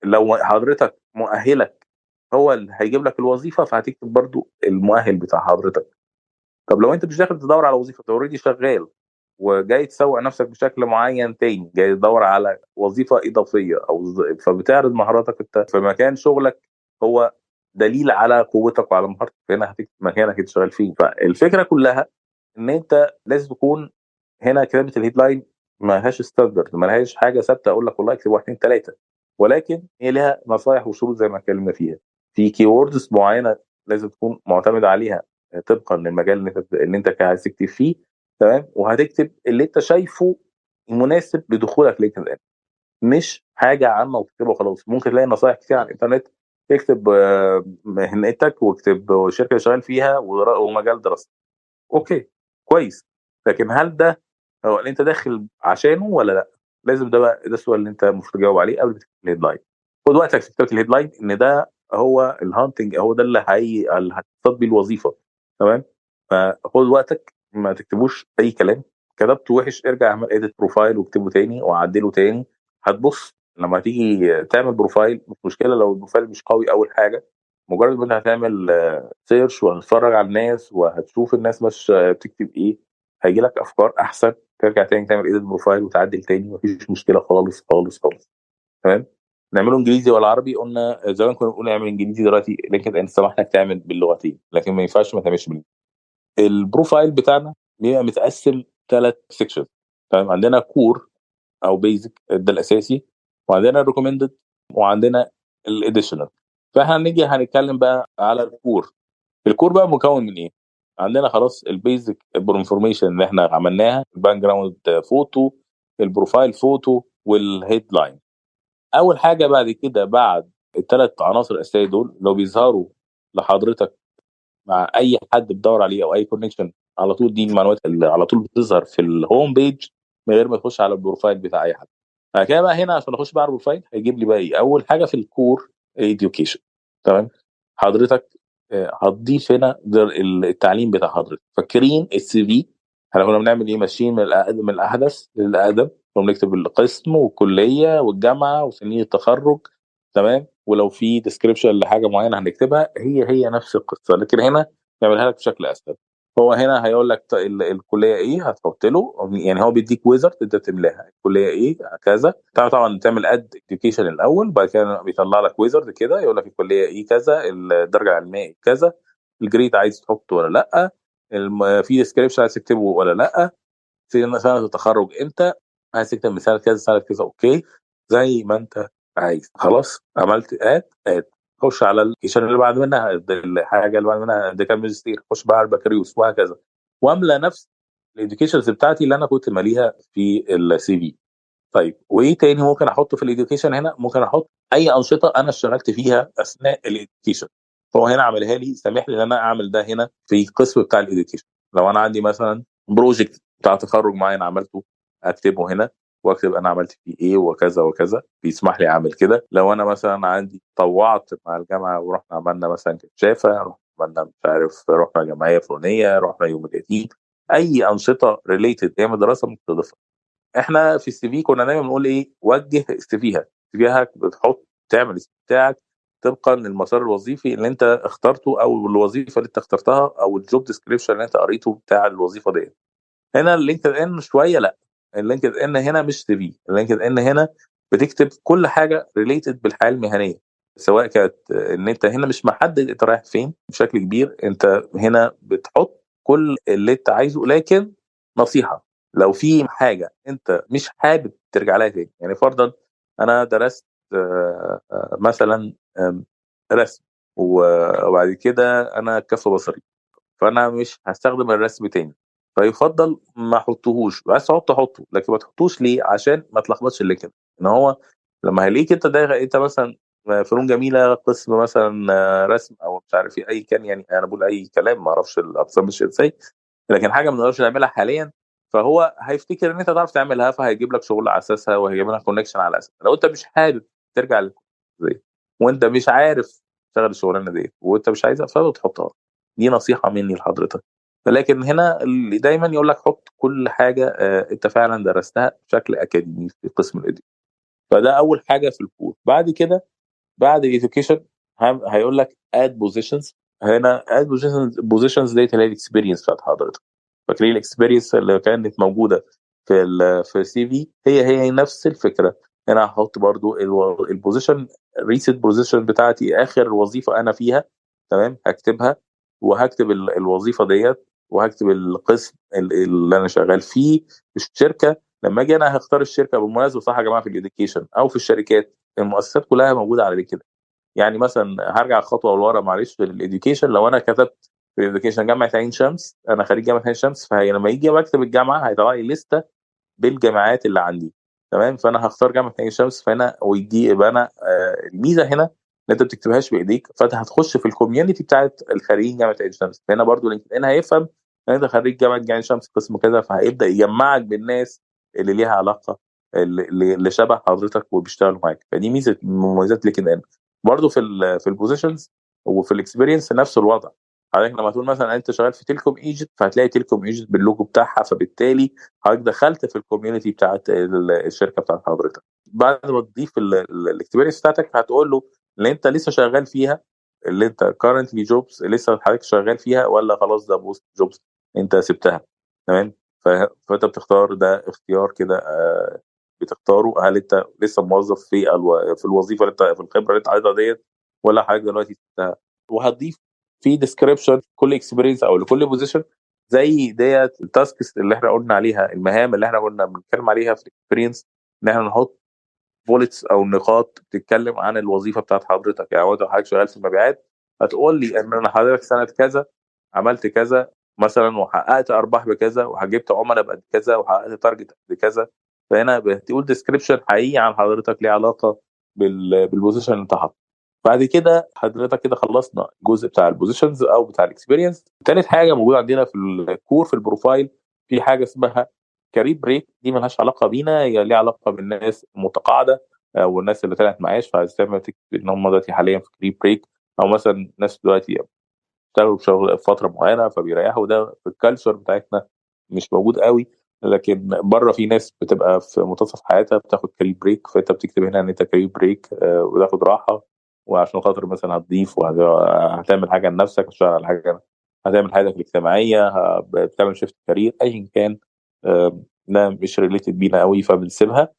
لو حضرتك مؤهلك هو اللي هيجيب لك الوظيفه، فهتكتب برضو المؤهل بتاع حضرتك. طب لو انت مش داخل تدور على وظيفه، انت اوريدي شغال وجاي تسوق نفسك بشكل معين تاني، جاي تدور على وظيفه اضافيه فبتعرض مهاراتك انت في مكان شغلك، هو دليل على قوتك وعلى مهارتك، هنا هتكتب مكانك انت شغال فيه. فالفكره كلها ان انت لازم تكون هنا كتابه الهيدلاين ما لهاش ستاندرد، ما لهاش حاجه ثابته اقول لك والله اكتب واحد اثنين ثلاثه، ولكن هي لها نصائح وشروط زي ما اتكلمنا فيها. في كي ووردز معينه لازم تكون معتمد عليها طبقا للمجال اللي انت عايز تكتب فيه. تمام. وهتكتب اللي انت شايفه مناسب لدخولك لينكد ان، مش حاجه عامه وتكتبها وخلاص. ممكن تلاقي نصائح كتير على الانترنت، تكتب مهنتك واكتب شركه اللي شغال فيها ومجال دراستك. اوكي، كويس. لكن هل ده هو اللي انت داخل عشانه ولا لا؟ لازم ده بقى، ده السؤال اللي انت المفروض تجاوب عليه قبل ما تكتب الهيدلاين. خد وقتك في كتابه الهيدلاين، ان ده هو الهانتنج، هو ده اللي هتصطاد بيه الوظيفه. تمام. فخد وقتك، ما تكتبوش اي كلام. كتبته وحش، ارجع اعمل اديت بروفايل واكتبه تاني وعدله تاني. هتبص لما تيجي تعمل بروفايل، مش مشكله لو البروفايل مش قوي اول حاجه، مجرد ما انت هتعمل سيرش وهتتفرج على الناس وهتشوف الناس مش بتكتب ايه، هيجي لك افكار احسن. ترجع تاني تعمل ايديت بروفايل وتعدل تاني، مفيش مشكله خالص خالص خالص. تمام. نعمله انجليزي ولا عربي؟ قلنا زمان كنا بنقول اعمل انجليزي، دلوقتي لينكد ان سمح لك تعمل باللغتين، لكن ما ينفعش ما تعملش بالانجليزي. البروفايل بتاعنا بيبقى متقسم ثلاث سيكشن. تمام. عندنا كور او بيزك، ده الاساسي، وعندنا ريكومندد، وعندنا الاديشنال. فاحنا هنيجي هنتكلم بقى على الكور. الكور بقى مكون من ايه؟ عندنا خلاص البيزك انفورميشن اللي احنا عملناها، الباك جراوند فوتو، البروفايل فوتو، والهيدلاين. اول حاجه بعد كده، بعد الثلاث عناصر الاساسيه دول لو بيظهروا لحضرتك مع اي حد بتدور عليه او اي كونكشن، على طول دي المعلومات اللي على طول بتظهر في الهوم بيج من غير ما تخش على البروفايل بتاع اي حد. بعد كده بقى هنا عشان اخش بقى على البروفايل، هيجيب لي بقى ايه؟ اول حاجه في الكور education. تمام. حضرتك هتضيف هنا التعليم بتاع حضرتك. فاكرين السي في؟ احنا كنا بنعمل ايه؟ ماشيين من من الاحدث للاقدم، كنا بنكتب القسم والكليه والجامعه وسنين التخرج. تمام. ولو في ديسكريبشن لحاجه معينه هنكتبها، هي نفس القصه، لكن هنا يعملها لك بشكل اسهل. هو هنا هيقول لك الكليه ايه، هتحط له، يعني هو بيديك ويزرد انت تملاها الكليه ايه كذا. طبعا تعمل اد اديوكيشن الاول، بعد كده بيطلع لك ويزرد كده يقول لك الكليه ايه كذا، الدرجه العلميه إيه كذا، الجريد عايز تحطه ولا لا، في ديسكريبشن عايز تكتبه ولا لا، سنه التخرج امتى، عايز تكتب مثال كذا سنه كذا. اوكي، زي ما انت عايز. خلاص عملت اد. خش على الكيشن اللي بعد منها، الحاجه اللي بعد منها ده كان ماجستير، خش بقى على البكالوريوس وهكذا، واملى نفس الاديوكيشنز بتاعتي اللي انا كنت ماليها في السي في. طيب وايه تاني ممكن احطه في الاديوكيشن هنا؟ ممكن احط اي انشطه انا اشتغلت فيها اثناء الاديوكيشن. فهو هنا عملها لي، سامح لي ان انا اعمل ده هنا في القسم بتاع الاديوكيشن. لو انا عندي مثلا بروجكت بتاع تخرج معين عملته، اكتبه هنا واكتب انا عملت فيه ايه وكذا وكذا، بيسمح لي اعمل كده. لو انا مثلا عندي طوعت مع الجامعه ورحنا عملنا مثلا كشافه، رحنا عملنا مش عارف، رحنا جمعيه فلانيه، رحنا يوم اليتيم، اي انشطه ريليتد ايام الدراسه ممكن تضيفها. احنا في السي في كنا دايما بنقول ايه؟ وجه سي فيها بتحط، تعمل السي في بتاعك طبقا للمسار الوظيفي اللي انت اخترته، او الوظيفه اللي انت اخترتها، او الجوب ديسكريبشن اللي انت قريته بتاع الوظيفه دي. هنا اللينكد ان شويه لا، اللينكد ان هنا مش سي في، اللينكد ان هنا بتكتب كل حاجه ريليتد بالحياه المهنيه، سواء كانت ان انت هنا مش محدد انت رايح فين بشكل كبير، انت هنا بتحط كل اللي انت عايزه. لكن نصيحه، لو في حاجه انت مش حابب ترجع لها تاني، يعني فرضا انا درست مثلا رسم، وبعد كده انا كف بصري، فانا مش هستخدم الرسم تاني، فيفضل ما احطهوش. عايز تحطه حطه، لكن ما تحطوش ليه؟ عشان ما تلخبطش اللي كده. ان هو لما هيلاقيك انت ده انت مثلا فنون جميله قسم مثلا رسم او مش عارف ايه اي كان، يعني انا بقول اي كلام ما اعرفش الاقسام مش ازاي، لكن حاجه ما نقدرش نعملها حاليا، فهو هيفتكر ان انت تعرف تعملها، فهيجيب لك شغل على اساسها وهيجيب لك كونكشن على اساسها. لو انت مش حابب ترجع زي وانت مش عارف تشتغل الشغلانه دي وانت مش عايزها، فما تحطها. دي نصيحه مني لحضرتك. لكن هنا اللي دايما يقول لك حط كل حاجه انت فعلا درستها بشكل اكاديمي في قسم الاديو. فده اول حاجه في الكور. بعد كده بعد الاديوكيشن هيقول لك اد بوزيشنز. هنا اد بوزيشنز ديت اللي هي الاكسبيرينس بتاعت حضرتك. فاكرين الاكسبيرينس اللي كانت موجوده في السي في؟ هي نفس الفكره. هنا هحط برضو البوزيشن، ريسيت بوزيشن بتاعتي، اخر وظيفه انا فيها، تمام، هكتبها، وهكتب الوظيفه ديت، وهكتب القسم اللي انا شغال فيه في الشركه. لما اجي انا هختار الشركه، بالمناسبه صح يا جماعه، في الاديوكيشن او في الشركات المؤسسات كلها موجوده على كده. يعني مثلا هرجع خطوه لورا معلش في الاديوكيشن، لو انا كتبت في الاديوكيشن جامعه عين شمس، انا خريج جامعه عين شمس، فهي لما يجي بكتب الجامعه هيطلع لي لسته بالجامعات اللي عندي، تمام. فانا هختار جامعه عين شمس، فهنا ويدي يبقى انا الميزه هنا ان انت ما بتكتبهاش بايديك، فانت هتخش في الكوميونتي بتاعت الخريجين جامعه عين شمس. فهنا برضو لينكد ان هيفهم ان انت خريج جامعه عين شمس قسم كذا، فهيبدا يجمعك بالناس اللي ليها علاقه، اللي شبه حضرتك وبيشتغلوا معاك. فدي ميزه من مميزات لينكد ان. برضو في البوزيشنز وفي الاكسبيرينس نفس الوضع. حضرتك لما تقول مثلا انت شغال في تلكوم ايجيبت، فهتلاقي تلكوم ايجيبت باللوجو بتاعها، فبالتالي حضرتك دخلت في الكوميونتي بتاعت الشركه بتاعت حضرتك. بعد ما تضيف الاكسبيرينس بتاعتك هتقول له اللي انت لسه شغال فيها، اللي انت كارنتلي جوبز لسه حضرتك شغال فيها، ولا خلاص ده بوست جوبز انت سبتها، تمام. فانت بتختار، ده اختيار كده بتختاره، هل انت لسه موظف في الوظيفه اللي انت في الخبره اللي انت عايزها ديت، ولا حضرتك دلوقتي سبتها. وهتضيف في ديسكريبشن كل اكسبيرينس او لكل بوزيشن زي ديت التاسكس اللي احنا قلنا عليها، المهام اللي احنا كنا بنتكلم عليها في الاكسبيرينس، ان احنا نحط بوليتس او نقاط بتتكلم عن الوظيفه بتاعت حضرتك. يعني وانت حضرتك شغال في المبيعات، هتقول لي ان انا حضرتك سنه كذا عملت كذا مثلا، وحققت ارباح بكذا، وجبت عملاء بقد كذا، وحققت تارجت قد كذا. فهنا بتقول ديسكريبشن حقيقي عن حضرتك ليه علاقه بالبوزيشن اللي انت حاطه. بعد كده حضرتك كده خلصنا الجزء بتاع البوزيشنز او بتاع الاكسبيرينس. تالت حاجه موجوده عندنا في الكور في البروفايل، في حاجه اسمها كارير بريك. دي ملهاش علاقه بينا، هي ليها علاقه بالناس المتقاعده والناس اللي طلعت معاش، فعايز تعمل تكتب ان هم دلوقتي حاليا في كارير بريك، او مثلا ناس دلوقتي اشتغلوا شغل فتره معينه فبيريحوا. ده في الكالتشر بتاعتنا مش موجود قوي، لكن بره في ناس بتبقى في منتصف حياتها بتاخد كارير بريك، فانت بتكتب هنا ان انت كارير بريك وتاخد راحه، وعشان خاطر مثلا هتضيف وهتعمل حاجه لنفسك، هتشتغل على حاجه، هتعمل حياتك الاجتماعيه، بتعمل شيفت كارير ايا كان. ده مش ريليتد بينا قوي فبنسيبها.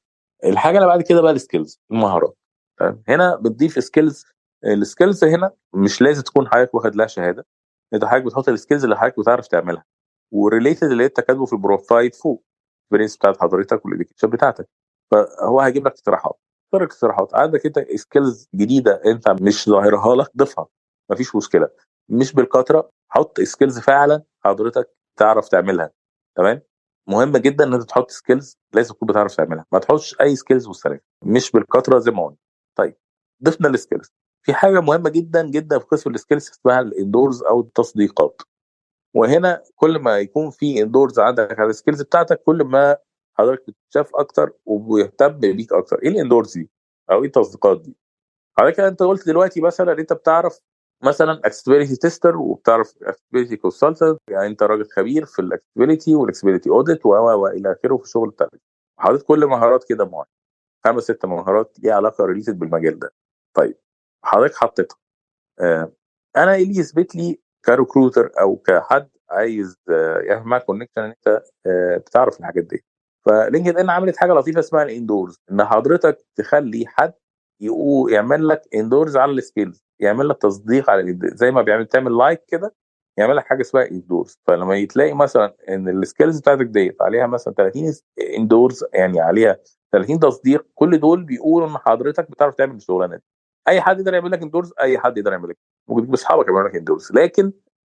الحاجه اللي بعد كده بقى السكيلز، المهارات. تمام؟ هنا بتضيف سكيلز. السكيلز هنا مش لازم تكون حضرتك واخد لها شهاده، انت حضرتك بتحط السكيلز اللي حضرتك بتعرف تعملها، وريليتد اللي انت كاتبه في البروفايل فوق، البرنس بتاعت حضرتك والاديوكيشن بتاعتك. فهو هيجيب لك اقتراحات، اختار اقتراحات. عندك انت سكيلز جديده انت مش ظاهرها لك، ضيفها، مفيش مشكله، مش بالكثره. حط سكيلز فعلا حضرتك تعرف تعملها، تمام. مهم جدا ان انت تحط سكيلز لازم تكون بتعرف تعملها، ما تحطش اي سكيلز مستمره، مش بالكثره زي ما قلنا. طيب، ضفنا السكيلز. في حاجه مهمه جدا جدا في قسم السكيلز اسمها الاندورز او التصديقات. وهنا كل ما يكون في اندورز عندك على السكيلز بتاعتك، كل ما حضرتك بتتشاف اكتر وبيهتم بيك اكتر. ايه الاندورز دي او ايه التصديقات دي؟ حضرتك انت قلت دلوقتي مثلا انت بتعرف مثلا اكسبيريتي تيستر، وبتعرف اكسبيريتي كونسلتنت، يعني انت راجل خبير في الاكسبيريتي والاكسبيريتي اوديت والى اخره في الشغل بتاعك. حضرتك كل مهارات كده معينه، خمس ست مهارات ليها علاقه ريليتد بالمجال ده. طيب، حضرتك حطيتها. آه انا ايه اللي يثبت لي كريكروتر او كحد عايز يعمل معاك كونكشن ان انت بتعرف الحاجات دي؟ فلينكد ان عملت حاجه لطيفه اسمها الاندورز، ان حضرتك تخلي حد يقول يعمل لك اندورز على السكيلز، يعمل لك تصديق على زي ما بيعمل تعمل لايك كده، يعمل لك حاجه اسمها اندورز. فلما يتلاقي مثلا ان السكيلز بتاعتك ديت عليها مثلا 30 اندورز، يعني عليها 30 تصديق، كل دول بيقولوا ان حضرتك بتعرف تعمل الشغلانه دي. اي حد يقدر يعمل لك اندورز، اي حد يقدر يعمل لك، ممكن تجيب اصحابك يعملوا لك اندورز، لكن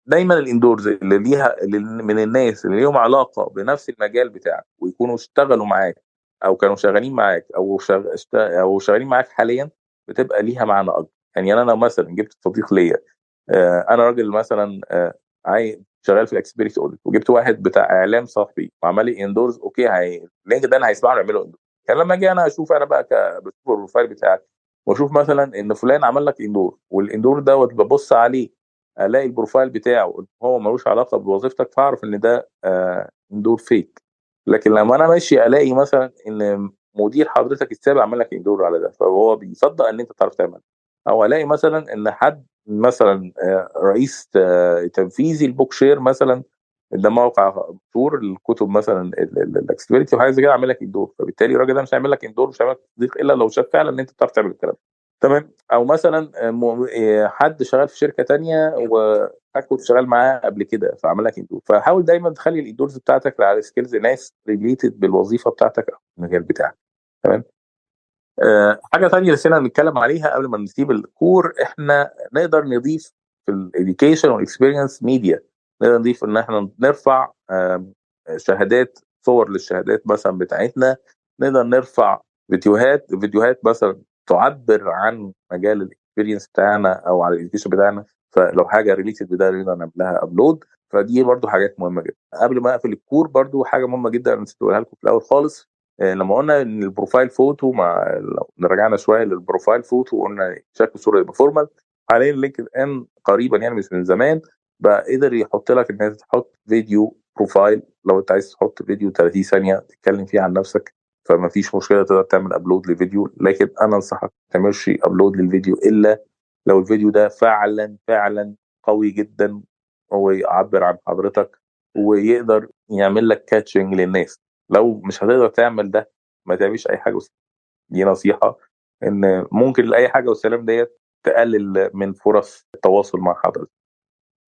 دايما الاندورز اللي ليها اللي من الناس اللي ليهم علاقه بنفس المجال بتاعك ويكونوا اشتغلوا معاك او كانوا شغالين معاك او شغالين معاك حاليا، بتبقى ليها معنى اكبر. يعني انا لو مثلا جبت صديق ليا، انا راجل مثلا شغال في الاكسبيرينس اوديت، وجبت واحد بتاع اعلام صاحبي وعمل لي اندورز، اوكي، هي لينكد ده انا هيسمعوا يعملوا اندورز. كان لما اجي انا اشوف، انا بقى بشوف البروفايل بتاعك واشوف مثلا ان فلان عمل لك اندور، والاندور دوت ببص عليه الاقي البروفايل بتاعه هو ملوش علاقه بوظيفتك، فاعرف ان ده اندور فيك. لكن لما انا ماشي الاقي مثلا ان مدير حضرتك السابق عمل لك اندور على ده، فهو بيصدق ان انت تعرف تعمل. او الاقي مثلا ان حد مثلا رئيس تنفيذي البوك شير مثلا، ده موقع مشهور الكتب مثلا الاكسبيرتي وحاجه زي كده، عامل لك اندور، فبالتالي الراجل ده مش هيعمل لك اندور، مش هيعمل لك تصديق الا لو شاف فعلا ان انت بتعرف تعمل الكلام ده. تمام. او مثلا حد شغال في شركه تانية وحضرتك كنت شغال معاه قبل كده فعمل لك اندور. فحاول دايما تخلي الاندورز بتاعتك على سكيلز ناس ريليتد بالوظيفه بتاعتك او المجال بتاعك. تمام. حاجة تانية نسينا نتكلم عليها قبل ما نسيب الكور، احنا نقدر نضيف في الاديوكيشن والاكسبيرينس ميديا. نقدر نضيف ان احنا نرفع شهادات، صور للشهادات مثلا بتاعتنا. نقدر نرفع فيديوهات مثلا تعبر عن مجال الاكسبيرينس بتاعنا او على الاديوكيشن بتاعنا. فلو حاجة ريليتد بده نقدر نعمل لها ابلود. فدي برضو حاجات مهمة جدا. قبل ما اقفل الكور، برضو حاجة مهمة جدا أنا نسيت اقولها لكم في الاول خالص. لما قلنا ان البروفايل فوتو، مع لو رجعنا شويه للبروفايل فوتو وقلنا شكل الصوره يبقى فورمال، حاليا لينكد ان قريبا يعني مش من زمان بقى قدر يحط لك ان انت تحط فيديو بروفايل. لو انت عايز تحط فيديو 30 ثانيه تتكلم فيه عن نفسك، فما فيش مشكله، تقدر تعمل ابلود لفيديو. لكن انا انصحك ما تعملش ابلود للفيديو الا لو الفيديو ده فعلا فعلا قوي جدا، هو يعبر عن حضرتك ويقدر يعمل لك كاتشنج للناس. لو مش هتقدر تعمل ده، ما تعملش اي حاجه وسلام. دي نصيحه، ان ممكن اي حاجه والسلام ديت تقلل من فرص التواصل مع حضرتك.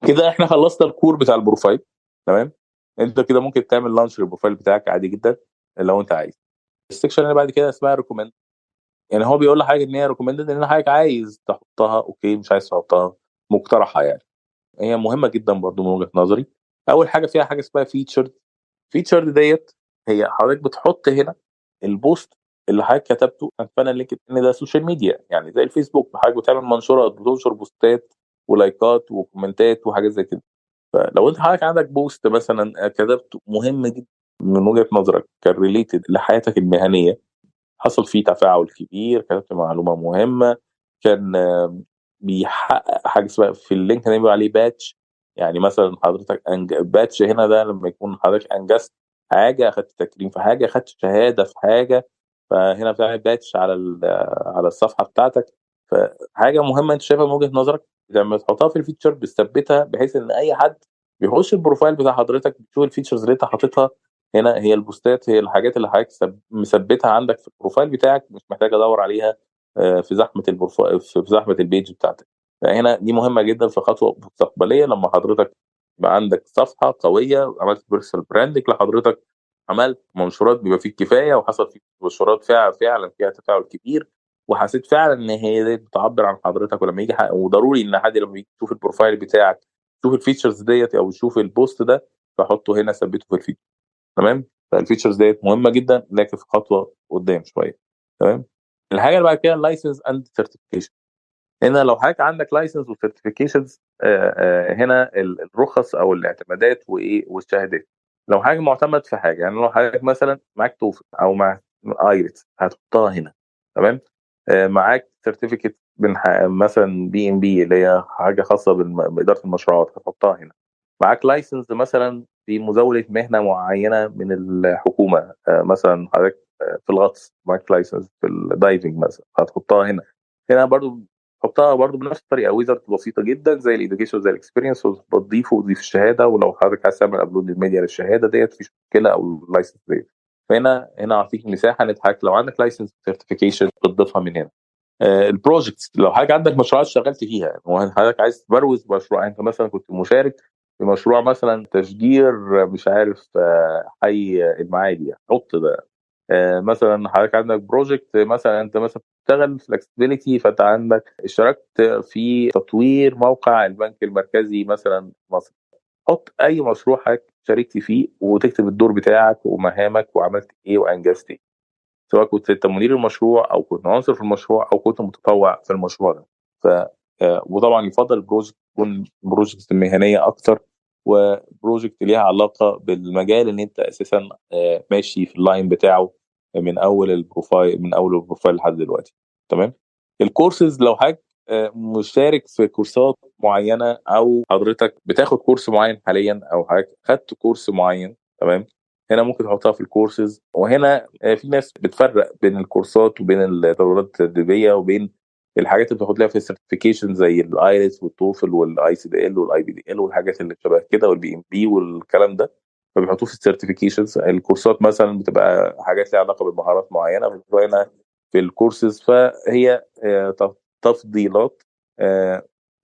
كده احنا خلصنا الكور بتاع البروفايل. تمام. انت كده ممكن تعمل لانش للبروفايل بتاعك عادي جدا لو انت عايز. السكشن اللي بعد كده اسمها ريكومند. يعني هو بيقول لحضرتك ان هي ريكومندد، ان حضرتك عايز تحطها اوكي، مش عايز تحطها مقترحه يعني. هي مهمه جدا برضو من وجهه نظري. اول حاجه فيها حاجه اسمها فيتشرد ديت. هي حضرتك بتحط هنا البوست اللي حضرتك كتبته. فانا لينكد ان ده سوشيال ميديا يعني زي الفيسبوك، حضرتك بتعمل منشورات، بتنشر بوستات ولايكات وكومنتات وحاجات زي كده. فلو انت حضرتك عندك بوست مثلا كتبته مهم جدا من وجهة نظرك، كان ريليتد لحياتك المهنية، حصل فيه تفاعل كبير، كتبت معلومة مهمة، كان بيحقق حاجة اسمها في اللينك ده بيقول عليه باتش. يعني مثلا حضرتك باتش هنا ده لما يكون حضرتك انجزت حاجة، اخدت تكريم في حاجة، اخدت شهادة في حاجة، فهنا بتعمل باتش على على الصفحة بتاعتك. فحاجة مهمة انت شايفها من وجهة نظرك لما تحطها في الفيتشر بتثبتها، بحيث ان اي حد بيخش البروفايل بتاع حضرتك بيشوف الفيتشرز اللي انت حاططها هنا. هي البوستات، هي الحاجات اللي حضرتك مثبتها عندك في البروفايل بتاعك، مش محتاج ادور عليها في زحمه البروفايل، في زحمه البيج بتاعتك. فهنا دي مهمه جدا في خطوه مستقبليه لما حضرتك يبقى عندك صفحه قويه، عملت بيرسونال براندنج لحضرتك، عملت منشورات بيبقى فيه كفايه، وحصل فيه منشورات فعلا فيها تفاعل كبير، وحسيت فعلا ان هي دي بتعبر عن حضرتك. ولما يجي وضروري ان حد لما يجي يشوف البروفايل بتاعك يشوف الفيتشرز ديت او يشوف البوست ده، فحطه هنا، ثبته في الفيتشر. تمام. فالفيتشرز ديت مهمه جدا لكن في خطوه قدام شويه. تمام. الحاجه اللي بعد كده اللايسنس اند سيرتيفيكيشن. هنا لو حضرتك عندك لايسنس وسيرتيفيكيشنز، هنا الرخص او الاعتمادات وايه والشهادات. لو حاجه معتمد في حاجه، يعني لو حضرتك مثلا معاك توفل او مع ايرت هتحطها هنا. تمام. معاك سيرتيفيكت من مثلا BMB اللي هي حاجه خاصه باداره المشروعات هتحطها هنا. معاك لايسنس مثلا في مزاوله مهنه معينه من الحكومه، مثلا حضرتك في الغطس معاك لايسنس في الدايفنج مثلا هتحطها هنا. هنا برضو حطها برضو بنفس الطريقه، ويزرد بسيطه جدا زي الاديوكيشن زي الاكسبيرينس، وتضيف الشهاده. ولو حضرتك عايز تعمل ابلود للميديا للشهاده ديت مفيش مشكله، او اللايسنس ديت. فهنا اعطيك مساحه ان حضرتك لو عندك لايسنس سيرتيفيكيشن تضيفها من هنا. البروجكتس لو حضرتك عندك مشروعات اشتغلت فيها وحضرتك عايز تبروز مشروع، يعني انت مثلا كنت مشارك في مشروع مثلا تشجير مش عارف حي المعادي، حط ده. مثلا حضرتك عندك بروجكت، مثلا انت مثلا بتشتغل فلكسبيليتي، فانت عندك اشتركت في تطوير موقع البنك المركزي مثلا في مصر. حط اي مشروع حضرتك شاركت فيه وتكتب الدور بتاعك ومهامك وعملت ايه وانجزت ايه، سواء كنت انت مدير المشروع او كنت عنصر في المشروع او كنت متطوع في المشروع ده. ف وطبعا يفضل البروجكت تكون بروجكت مهنيه اكتر، وبروجكت ليها علاقه بالمجال اللي انت اساسا ماشي في اللاين بتاعه من اول البروفايل لحد دلوقتي. تمام. الكورسز لو حضرتك مشترك في كورسات معينه، او حضرتك بتاخد كورس معين حاليا، او حضرتك خدت كورس معين، تمام، هنا ممكن تحطها في الكورسز. وهنا في ناس بتفرق بين الكورسات وبين الدورات التدريبيه وبين الحاجات اللي بتاخد لها في السيرتيفيكيشن زي الايلتس والتوفل والاي سي دي ال والاي بي دي ال والحاجات اللي شبه كده والبي ام بي والكلام ده، فبيحطوه في السيرتيفيكيشنز. الكورسات مثلا بتبقى حاجات ليها علاقه بمهارات معينه بتبقى هنا في الكورسز. فهي تفضيلات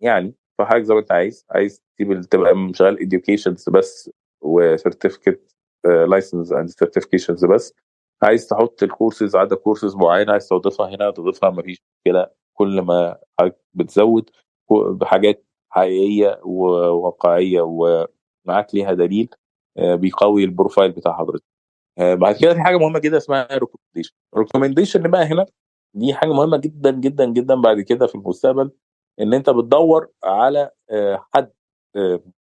يعني. فحاجه زي ما انت عايز تبقى شغال educations بس وسيرتيفيكت لايسنس اند سيرتيفيكيشنز بس، عايز تحط الكورسز، عندك كورسز معينه عايز تضيفها هنا تضيفها، مفيش مشكله. كل ما حضرتك بتزود بحاجات حقيقيه وواقعيه ومعاك ليها دليل بيقوي البروفايل بتاع حضرتك. بعد كده في حاجه مهمه جدا اسمها ريكومنديشن. الريكومنديشن بقى هنا دي حاجه مهمه جدا جدا جدا بعد كده في المستقبل، ان انت بتدور على حد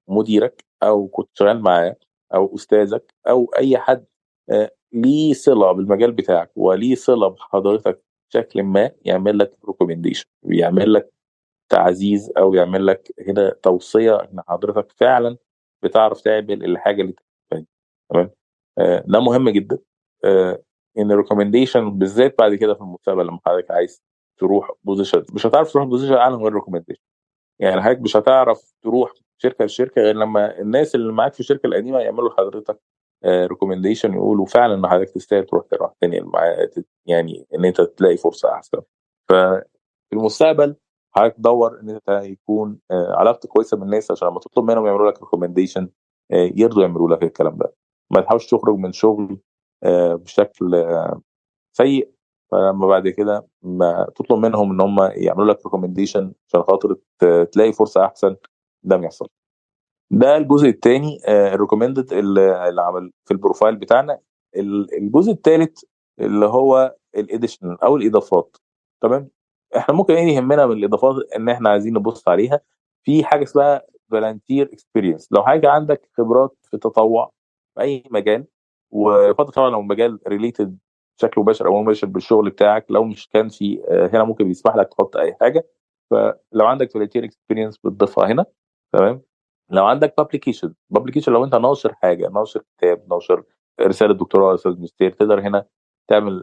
مديرك او كنت شغال معاه او استاذك او اي حد ليه صله بالمجال بتاعك وليه صله بحضرتك بشكل ما، يعمل لك ريكومنديشن، يعمل لك تعزيز او يعمل لك هنا توصيه ان حضرتك فعلا بتعرف تعمل الحاجه اللي انت. تمام. ده مهم جدا. ان الريكومنديشن بالذات بعد كده في المستقبل لما حضرتك عايز تروح بوزيشن، مش هتعرف تروح بوزيشن اعلى من غير ريكومنديشن. يعني حضرتك مش هتعرف تروح شركه لشركه غير لما الناس اللي معاك في الشركه القديمه يعملوا لحضرتك ريكومنديشن، يقولوا فعلا ان حضرتك تستاهل تروح تاني يعني ان انت تلاقي فرصه احسن. ففي المستقبل حضرتك تدور ان انت يكون علاقتك كويسه بالناس عشان لما تطلب منهم يعملوا لك ريكومنديشن يرضوا يعملوا لك الكلام ده. ما تحاولش تخرج من شغل بشكل سيء، فلما بعد كده ما تطلب منهم ان هم يعملوا لك ريكومنديشن عشان خاطر تلاقي فرصه احسن، ده ما يحصل. ده الجزء الثاني الريكومندد اللي عمل في البروفايل بتاعنا. الجزء الثالث اللي هو الاديشنال او الاضافات. تمام. احنا ممكن ايه يهمنا من الاضافات ان احنا عايزين نبص عليها في حاجه اسمها فالنتير اكسبيرينس. لو حاجه عندك خبرات في التطوع في اي مجال، ويفضل طبعا لو مجال ريليتد بشكل مباشر او مباشر بالشغل بتاعك، لو مش كان في هنا ممكن بيسمح لك تحط اي حاجه. فلو عندك فالنتير اكسبيرينس بتضيفها هنا. تمام. لو عندك بابليكيشن لو انت ناشر حاجه، ناشر كتاب، ناشر رساله دكتوراه، رساله ماجستير، تقدر هنا تعمل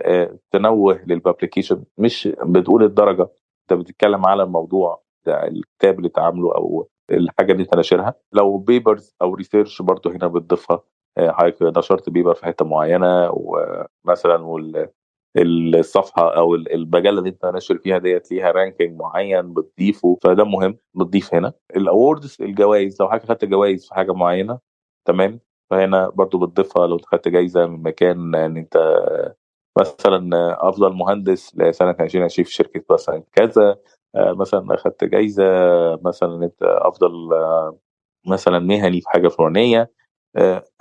تنوه للبابليكيشن، مش بتقول الدرجه، انت بتتكلم على الموضوع بتاع الكتاب اللي تعمله او الحاجه اللي انت ناشرها. لو بيبرز او ريسيرش برضو هنا بتضيفها، حضرتك نشرت بيبر في حته معينه ومثلا الصفحه او المجله اللي انت ناشر فيها ديت ليها رانكينج معين بتضيفه، فده مهم بتضيف هنا. الاووردز الجوائز، لو حاجه خدت جوائز في حاجه معينه، تمام، فهنا برضو بتضيفها. لو خدت جايزه من مكان ان انت مثلا افضل مهندس لسنه 2020 في شركه مثلا كذا، مثلا اخدت جايزه مثلا ان انت افضل مثلا مهني في حاجه فلانيه،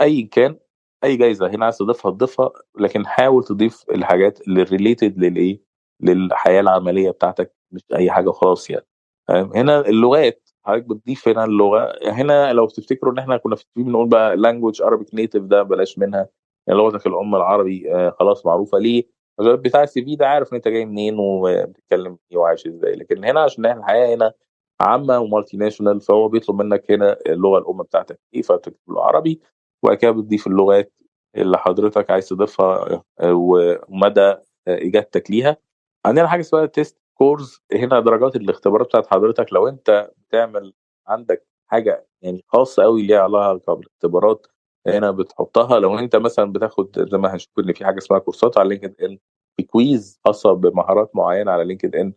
اي كان اي جايزه هنا عايز تضيفها تضيفها، لكن حاول تضيف الحاجات اللي ريليتد للايه، للحياه العمليه بتاعتك، مش اي حاجه خلاص يعني. هنا اللغات حضرتك بتضيف هنا اللغه. هنا لو تفتكروا ان احنا كنا في التيم بنقول بقى لانجوج ارابيك نيتيف، ده بلاش منها. يعني لغتك الام العربي خلاص معروفه ليه، بتاع السي في ده عارف ان انت جاي منين وبتتكلم ايه وعايش ازاي. لكن هنا عشان احنا الحياه هنا عامه ومالتي ناشونال، فهو بيطلب منك هنا اللغه الام بتاعتك ايه، فتكتب له عربي، وبعد كده بتضيف اللغات اللي حضرتك عايز تضيفها ومدى اجابتك ليها. عندنا حاجه اسمها تيست كورز، هنا درجات الاختبارات بتاعت حضرتك. لو انت بتعمل عندك حاجه يعني خاصه قوي ليها علاقه بالاختبارات هنا بتحطها لو انت مثلا بتاخد، زي ما هنشوف ان في حاجه اسمها كورسات على لينكد ان، في كويز خاصه بمهارات معينه على لينكد ان،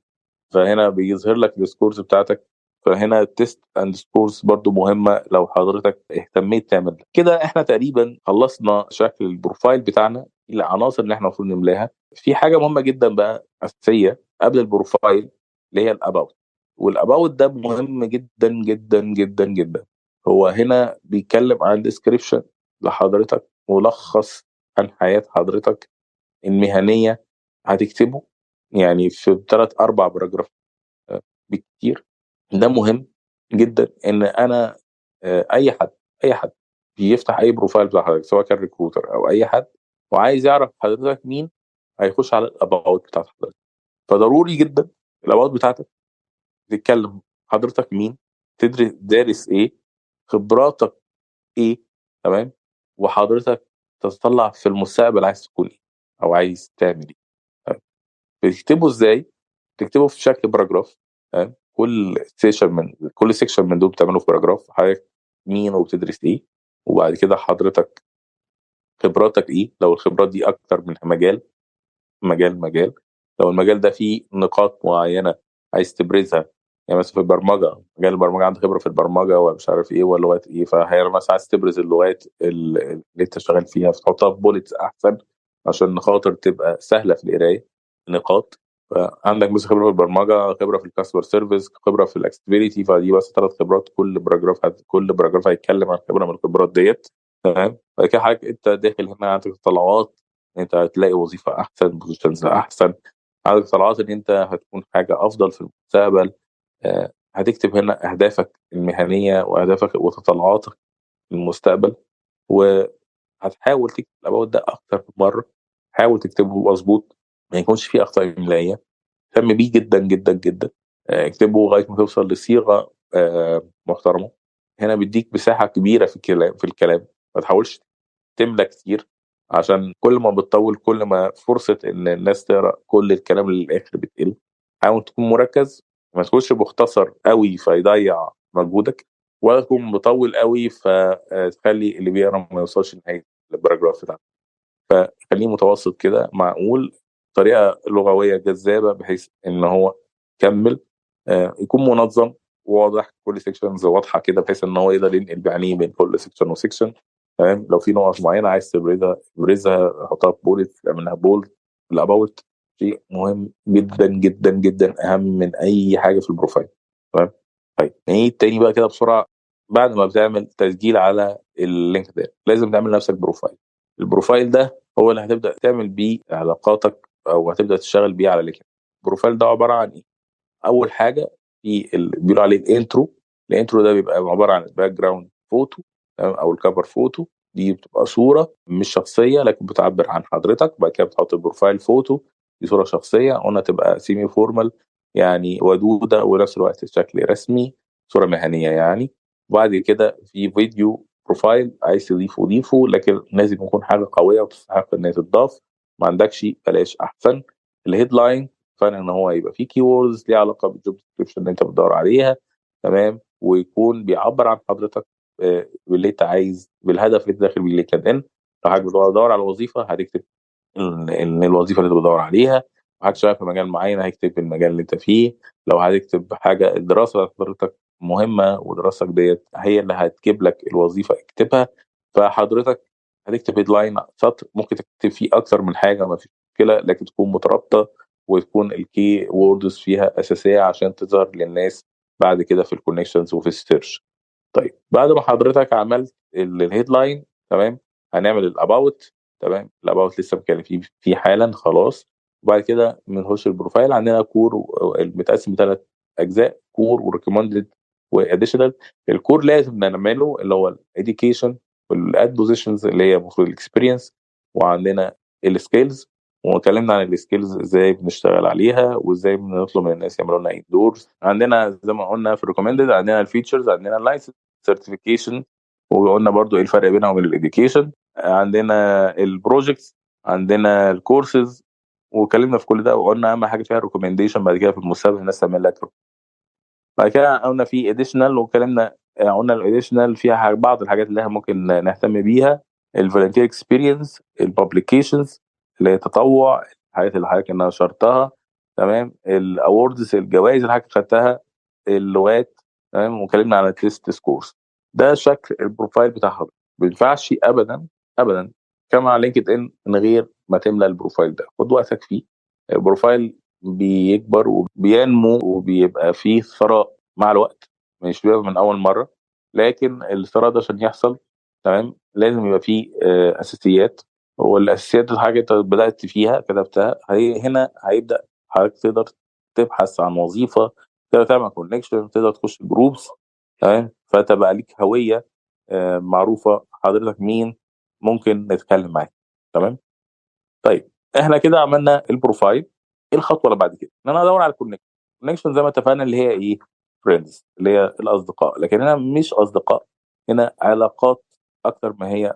فهنا بيظهر لك السكورز بتاعتك. فهنا التيست اند سكورز برضو مهمه لو حضرتك اهتميت تعمل كده. احنا تقريبا خلصنا شكل البروفايل بتاعنا، العناصر اللي احنا المفروض نملاها. في حاجه مهمه جدا بقى اساسيه قبل البروفايل، اللي هي الاباوت. والاباوت ده مهم جدا جدا جدا جدا. هو هنا بيتكلم عن ديسكريبشن لحضرتك، ملخص عن حياه حضرتك المهنيه، هتكتبه يعني في 3 4 باراجراف بكتير. ده مهم جدا ان انا اي حد بيفتح اي بروفايل بتاع حضرتك، سواء كان ريكروتر او اي حد، وعايز يعرف حضرتك مين، هيخش على الاباوت بتاعت حضرتك. فضروري جدا الاباوت بتاعتك تتكلم حضرتك مين، تدرس دارس ايه، خبراتك ايه، تمام، وحضرتك تتطلع في المستقبل عايز تكون ايه او عايز تعمل ايه. بتكتبه ازاي؟ تكتبه في شكل باراجراف. تمام؟ كل سيكشن من دول بتعمله في باراجراف، حضرتك مين وبتدرس ايه، وبعد كده حضرتك خبراتك ايه، لو الخبرات دي اكتر من مجال. لو المجال ده فيه نقاط معينه عايز تبرزها، يعني مثلا في البرمجه، مجال البرمجه عندك خبره في البرمجه ومش عارف ايه واللغات ايه، فهي مثلا عايز تبرز اللغات اللي انت شغال فيها، فتحطها في بوليتس احسن عشان خاطر تبقى سهله في القرايه. نقاط. فعندك مثلا خبره في البرمجه، خبره في الكاستمر سيرفيس، خبره في الاكسبيريتي، فدي بس 3 خبرات. كل باراجراف هيتكلم عن خبره من الخبرات ديت. تمام. بعد كده حضرتك انت داخل هنا عندك طلعات، انت هتلاقي وظيفه احسن، بوزيشنز احسن، عندك طلعات ان انت هتكون حاجه افضل في المستقبل. هتكتب هنا اهدافك المهنيه واهدافك وتطلعاتك في المستقبل، وهتحاول تكتب الاباوت ده اكتر من مره. حاول تكتبه مظبوط، ما يكونش فيه اخطاء املائيه. اهتم بيه جدا جدا جدا. اكتبه لغايه ما توصل لصيغه محترمه. هنا بيديك مساحه كبيره في الكلام. ما تحاولش تملى كتير، عشان كل ما بتطول كل ما فرصة إن الناس تقرأ كل الكلام اللي للآخر بتقل. حاول تكون مركز، ما تكونش مختصر قوي فيضيع مجهودك، ولا تكون مطول قوي فتخلي اللي بيقرا ما يوصلش لنهاية الباراجراف بتاعك. فخليه متوسط كده، معقول، طريقة لغوية جذابة بحيث إن هو يكمل. يكون منظم وواضح، كل سيكشنز واضحة كده بحيث إن هو يقدر ينقل بعينيه بين كل سيكشن وسيكشن. تمام. لو في نقط معينة عايز تبرزها حطها في بولت، اعملها بولد. الأباوت شيء مهم جدا جدا جدا، أهم من أي حاجة في البروفايل. تمام. طيب نعيد تاني بقى كده بسرعة. بعد ما بتعمل تسجيل على اللينك ده، لازم تعمل نفسك بروفايل. البروفايل ده هو اللي هتبدأ تعمل بيه علاقاتك أو هتبدأ تشتغل بيه على لينكدين. البروفايل ده عبارة عن إيه؟ أول حاجة في اللي بيقولوا عليه الانترو. الانترو ده بيبقى عبارة عن الباك جراوند فوتو، تمام، أو الكفر فوتو. دي بتبقى صورة مش شخصية لكن بتعبر عن حضرتك. بعد كده بتحط البروفايل فوتو، دي صورة شخصية قلنا تبقى سيمي فورمال، يعني ودودة ونفس الوقت شكل رسمي، صورة مهنية يعني. وبعد كده في فيديو بروفايل عايز تضيفه، لكن لازم يكون حاجة قوية وتستحق إن هي تضاف. ما عندكش بلاش أحسن. الهيدلاين فعلا ان هو يبقى فيه كي ووردز ليها علاقه بالجوب ديسكريبشن اللي انت بتدور عليها. تمام. ويكون بيعبر عن حضرتك باللي انت عايز، بالهدف اللي انت داخل بيه لينكد ان. لو حضرتك بتدور على وظيفه هتكتب إن الوظيفه اللي انت بتدور عليها. لو حضرتك شغال في مجال معين هتكتب المجال اللي انت فيه. لو هتكتب حاجه، الدراسه اللي حضرتك مهمه ودراستك ديت هي اللي هتجيب لك الوظيفه، اكتبها. فحضرتك هتكتب هيدلاين سطر، ممكن تكتب فيه اكتر من حاجه ما فيش مشكله، لكن تكون مترابطه وتكون الكي ووردز فيها اساسيه عشان تظهر للناس بعد كده في الكونكشنز وفي السيرش. طيب بعد ما حضرتك عملت الهيدلاين، تمام، هنعمل الاباوت. تمام. الاباوت لسه مكلفين فيه حالا خلاص. وبعد كده بنخش البروفايل. عندنا كور متقسم ل3 اجزاء: كور وريكومندد واديشنال. الكور لازم نعمله اللي هو الاديوكيشن والاد بوزيشنز اللي هي المفروض الاكسبيرينس. وعندنا السكيلز، واتكلمنا عن السكيلز ازاي بنشتغل عليها وازاي بنطلب من الناس يعملوا لنا اندورز. عندنا زي ما قلنا في الريكومندد عندنا الفيتشرز، عندنا اللايسنس، سيرتيفيكيشن، وقلنا برضو ايه الفرق بينها وبين الاديوكيشن. عندنا البروجكتس، عندنا الكورسز، واتكلمنا في كل ده وقلنا اهم حاجه فيها الريكومنديشن. بعد كده في المستقبل الناس تعمل لك. بعد كده قلنا في اديشنال واتكلمنا قلنا الاديشنال فيها بعض الحاجات اللي احنا ممكن نهتم بيها: الفولنتير اكسبيرينس، الببليكيشنز اللي هي تطوع، الحاجات اللي حضرتك نشرتها، تمام، الاوردز، الجوائز اللي حضرتك خدتها، اللغات، تمام، وكلمنا على التيست سكورز. ده شكل البروفايل بتاع حضرتك. ما ينفعش ابدا ابدا كما على لينكد ان من غير ما تملى البروفايل ده. خد وقتك فيه. البروفايل بيكبر وبينمو وبيبقى فيه ثراء مع الوقت، مش بيبقى من اول مره. لكن الثراء ده عشان يحصل، تمام، لازم يبقى فيه اساسيات. والاساسيات دي حاجه انت بدات فيها كتبتها، هي هنا هيبدا حضرتك تقدر تبحث عن وظيفه، تقدر تعمل كونكشن، تقدر تخش جروبس، تمام، فتبقى ليك هويه معروفه حضرتك مين ممكن نتكلم معاه. تمام. طيب احنا كده عملنا البروفايل. ايه الخطوه اللي بعد كده؟ ان انا ادور على الكونكشن. الكونكشن زي ما اتفقنا اللي هي ايه؟ فريندز، اللي هي الاصدقاء. لكن هنا مش اصدقاء، هنا علاقات اكتر ما هي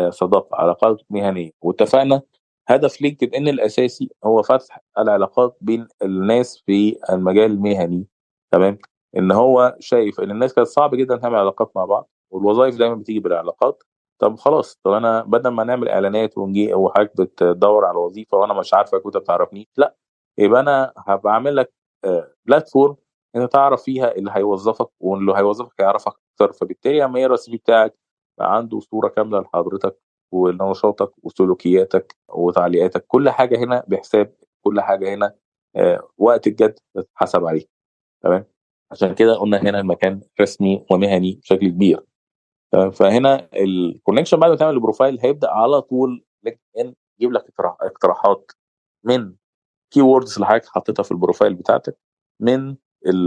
صداقه، علاقات مهنيه. واتفقنا هدف لينكد ان الاساسي هو فتح العلاقات بين الناس في المجال المهني. تمام. ان هو شايف ان الناس كانت صعب جدا تعمل علاقات مع بعض، والوظائف دايما بتيجي بالعلاقات. طب خلاص، طب انا بدل ما نعمل اعلانات ونجي وحضرتك بتدور على وظيفه وانا مش عارفك وانت ما بتعرفنيش، لا، يبقى انا هبقى اعمل لك بلاتفورم انت تعرف فيها اللي هيوظفك، واللي هيوظفك يعرفك اكتر. فبالتالي لما يقرا السي في بتاعك بقى عنده صوره كامله لحضرتك ونشاطك وسلوكياتك وتعليقاتك، كل حاجه هنا بحساب، كل حاجه هنا وقت الجد تتحسب عليه. تمام. عشان كده قلنا هنا المكان رسمي ومهني بشكل كبير. فهنا الكونكشن بعد ما تعمل البروفايل هيبدا على طول لينكد ان يجيب لك اقتراحات من كي ووردز اللي حضرتك حطيتها في البروفايل بتاعتك، من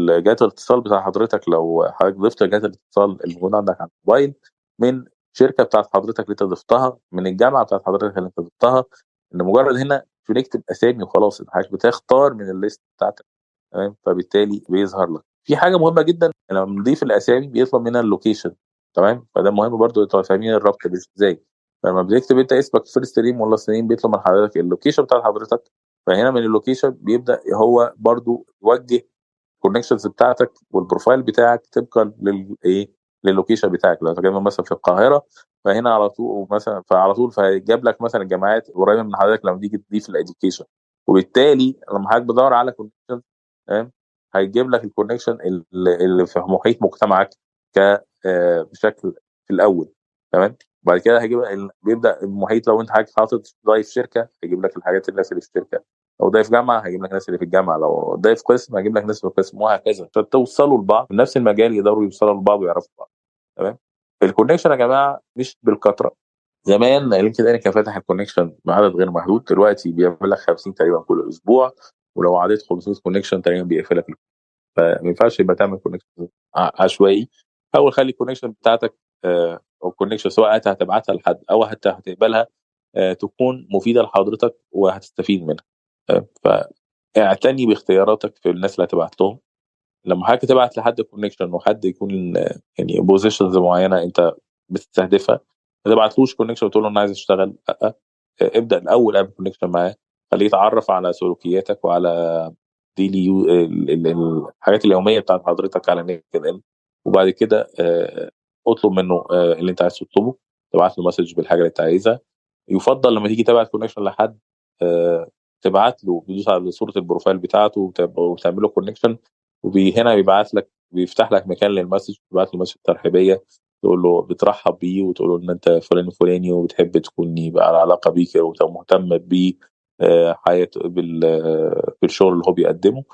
جهات الاتصال بتاع حضرتك لو حضرتك ضفت جهات الاتصال الموجوده عندك على الموبايل، من شركه بتاعت حضرتك اللي انت ضفتها، من الجامعه بتاعت حضرتك اللي انت ضفتها. ان مجرد هنا مش بنكتب اسامي وخلاص، انت حضرتك بتختار من الليست بتاعتك. تمام. فبالتالي بيظهر لك في حاجه مهمه جدا لما بنضيف الاسامي بيطلب منها اللوكيشن. تمام. فده مهم برضو انتوا فاهمين الربط ده ازاي. فلما بتكتب انت اسمك فيرست نيم ولا نيم بيطلب من حضرتك اللوكيشن بتاع حضرتك. فهنا من اللوكيشن بيبدا هو برضو يوجه الكونكشنز بتاعتك والبروفايل بتاعك طبقا للايه، للوكيشن بتاعك. لو انت جاي مثلا في القاهره، فهنا على طول مثلا فعلى طول فجاب لك مثلا الجامعات قريبه من حضرتك لما تيجي تضيف الاديوكيشن. وبالتالي لما حضرتك بتدور على كونكشن، تمام، هيجيب لك الكونكشن اللي في محيط مجتمعك ك بشكل في الاول. تمام. بعد كده هيجيب بيبدا المحيط. لو انت حضرتك حاطط ضايف شركه هيجيب لك الحاجات الناس اللي في الشركه. لو ضايف جامعه هيجيب لك الناس اللي في الجامعه. لو ضايف قسم هيجيب لك ناس في القسم، وهكذا، فتوصلوا لبعض في نفس المجال يقدروا يوصلوا لبعض ويعرفوا بعض. تمام. الكونكشن يا جماعه مش بالكثره. زمان لينكد ان كان فاتح الكونكشن بعدد غير محدود، دلوقتي بيعمل لك 50 تقريبا كل اسبوع. ولو عديت 500 كونكشن تقريبا بيقفلك. فما ينفعش يبقى تعمل كونكشن عشوائي. حاول خلي الكونكشن بتاعتك او الكونكشن سواء انت هتبعتها لحد او حتى هتقبلها تكون مفيده لحضرتك وهتستفيد منها. فاعتني باختياراتك في الناس اللي هتبعت لهم. لما حضرتك تبعت لحد كونكشن وحد يكون يعني بوزيشنز معينه انت بتستهدفها، ما تبعتلوش كونكشن وتقول له انا عايز اشتغل. لا، ابدا الاول اعمل كونكشن معاه، خليه يتعرف على سلوكياتك وعلى ديلي الحاجات اليوميه بتاعت حضرتك على لينكد ان. وبعد كده اطلب منه اللي انت عايز تطلبه، تبعت له مسج بالحاجه اللي انت عايزها. يفضل لما تيجي تبعت كونكشن لحد آه، تبعت له بيدوس على صوره البروفايل بتاعته وتعمل له كونكشن. وهنا بيبعت لك بيفتح لك مكان للمسج، تبعت له مسج ترحيبيه تقول له بترحب بيه وتقول له ان انت فلان الفلاني وبتحب تكون يبقى على علاقه بيك ومهتم بيه حياة بالشغل اللي هو بيقدمه.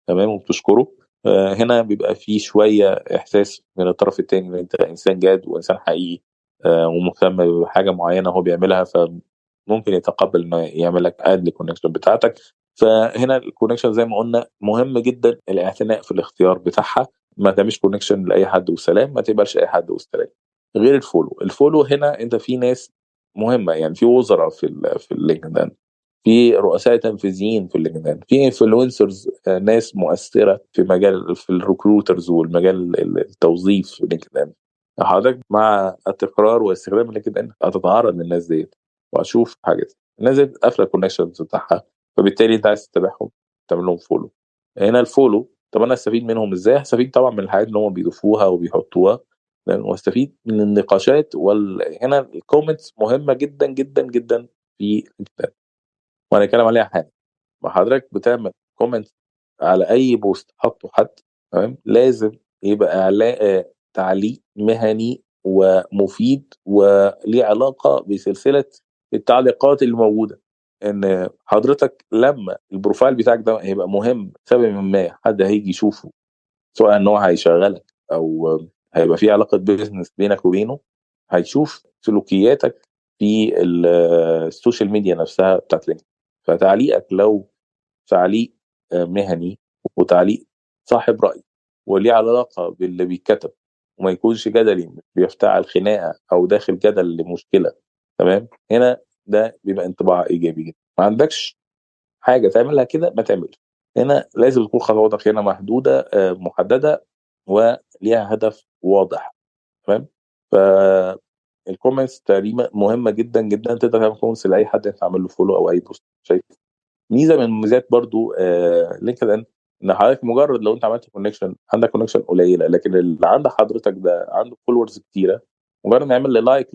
تمام. وبتشكره. هنا بيبقى في شوية إحساس من الطرف التاني إن أنت إنسان جاد وإنسان حقيقي ومهتم بحاجة معينة هو بيعملها، فممكن يتقبل إنه يعمل لك اد للكونكشن بتاعتك. فهنا الكونكشن زي ما قلنا مهم جدا الاعتناء في الاختيار بتاعها. ما تعملش كونكشن لأي حد والسلام، ما تقبلش أي حد والسلام. غير الفولو هنا أنت في ناس مهمة، يعني في وزراء في اللينكدين، في رؤساء تنفيذيين في اللجنة، في انفلونسرز، ناس مؤثرة في مجال في الريكروترز والمجال التوظيف في لينكدين. حضرتك مع التكرار واستخدام لينكدين هتتعرض للناس ديت وهتشوف حاجات الناس دي قافله الكونكشنز بتاعها. فبالتالي انت عايز تتابعهم، تعمل لهم فولو. هنا الفولو، طب انا استفيد منهم ازاي؟ هستفيد طبعا من الحاجات اللي هم بيضيفوها وبيحطوها. واستفيد من النقاشات هنا الكومنتس مهمه جدا جدا جدا في الكتاب. وهنتكلم عليها حاجه، ما حضرتك بتعمل كومنت على اي بوست حطه حد، تمام، لازم يبقى تعليق مهني ومفيد وليه علاقه بسلسله التعليقات اللي موجوده. ان حضرتك لما البروفايل بتاعك ده هيبقى مهم سبب ما حد هيجي يشوفه، سواء ان هو هيشغلك او هيبقى في علاقه بيزنس بينك وبينه، هيشوف سلوكياتك في السوشيال ميديا نفسها بتاعت لينكدين. فتعليقك لو تعليق مهني وتعليق صاحب رأي وليه علاقة باللي بيتكتب، وما يكونش جدلي بيفتعل خناقة أو داخل جدل لمشكلة، تمام، هنا ده بيبقى انطباع إيجابي جدا. ما عندكش حاجة تعملها كده ما تعملش. هنا لازم تكون خطواتك هنا محدودة، محددة وليها هدف واضح، تمام. فالكومنتس تقريبا مهمة جدا جدا. تقدر تعمل كومنتس لأي حد انت عامل له فولو أو أي بوست. شايف ميزه من ميزات برضو لينكد ان حضرتك مجرد لو انت عملت كونكشن عندك كونكشن قليله، لكن اللي عند حضرتك ده عنده فولورز كتيره، مجرد ما يعمل لي لايك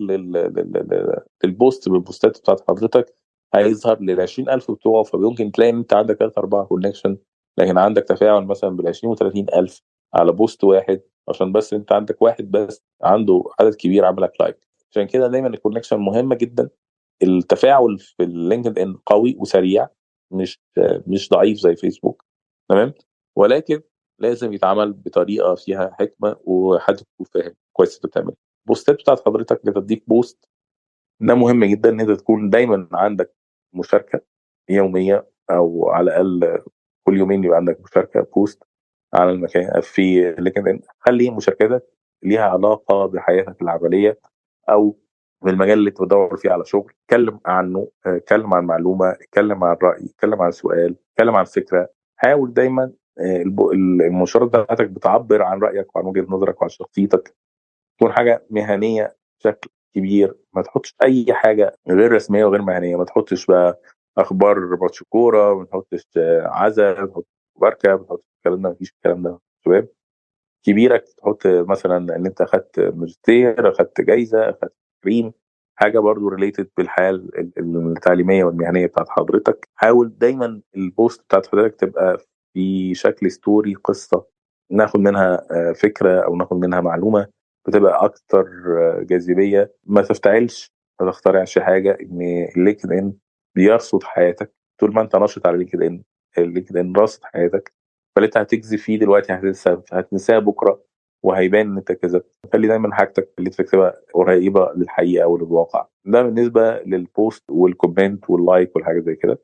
للبوست من البوستات بتاعت حضرتك هيظهر لل 20,000 بتوعه. فممكن تلاقي ان انت عندك 3 4 كونكشن، لكن عندك تفاعل مثلا بال 20 و 30,000 على بوست واحد، عشان بس انت عندك واحد بس عنده عدد كبير عمل لك لايك. عشان كده دايما الكونكشن مهمه جدا. التفاعل في اللينكد ان قوي وسريع، مش مش ضعيف زي فيسبوك، تمام، ولكن لازم يتعمل بطريقه فيها حكمه وحد يكون فاهم كويس انت بتعمل. البوستات بتاعت حضرتك بتديك بوست، ده مهم جدا ان انت تكون دايما عندك مشاركه يوميه، او على الاقل كل يومين يبقى عندك مشاركه بوست على المكان في لينكد ان. خلي مشاركتك ليها علاقه بحياتك العمليه او بالمجال اللي انت بتدور فيه على شغل. اتكلم عنه، اتكلم عن معلومه، اتكلم عن راي، اتكلم عن سؤال، اتكلم عن فكره. حاول دايما المنشورات بتاعتك بتعبر عن رايك وعن وجهه نظرك وعن شخصيتك، تكون حاجه مهنيه بشكل كبير. ما تحطش اي حاجه غير رسميه وغير مهنيه. ما تحطش بقى اخبار ماتش كوره، ما تحطش عزا، ما تحطش مباركه، ما تحطش الكلام ده. مفيش الكلام ده شباب. كبيرك تحط مثلا ان انت اخدت ماجستير، اخدت جايزه، اخدت تكريم، حاجه برضو ريليتد بالحال التعليميه والمهنيه بتاعت حضرتك. حاول دايما البوست بتاعت حضرتك تبقى في شكل ستوري، قصه ناخد منها فكره او ناخد منها معلومه، بتبقى اكتر جاذبيه. ما تفتعلش، ما تخترعش حاجه. ان اللينكد ان بيرصد حياتك طول ما انت ناشط على لينكد ان. اللينكد ان راصد حياتك، فاللي انت هتجزي فيه دلوقتي هتنساه بكره، وهيبان ان انت كذبت. خلي دايما حاجتك اللي تكتبها قريبه للحقيقه وللواقع. ده بالنسبه للبوست والكومنت واللايك والحاجات زي كده.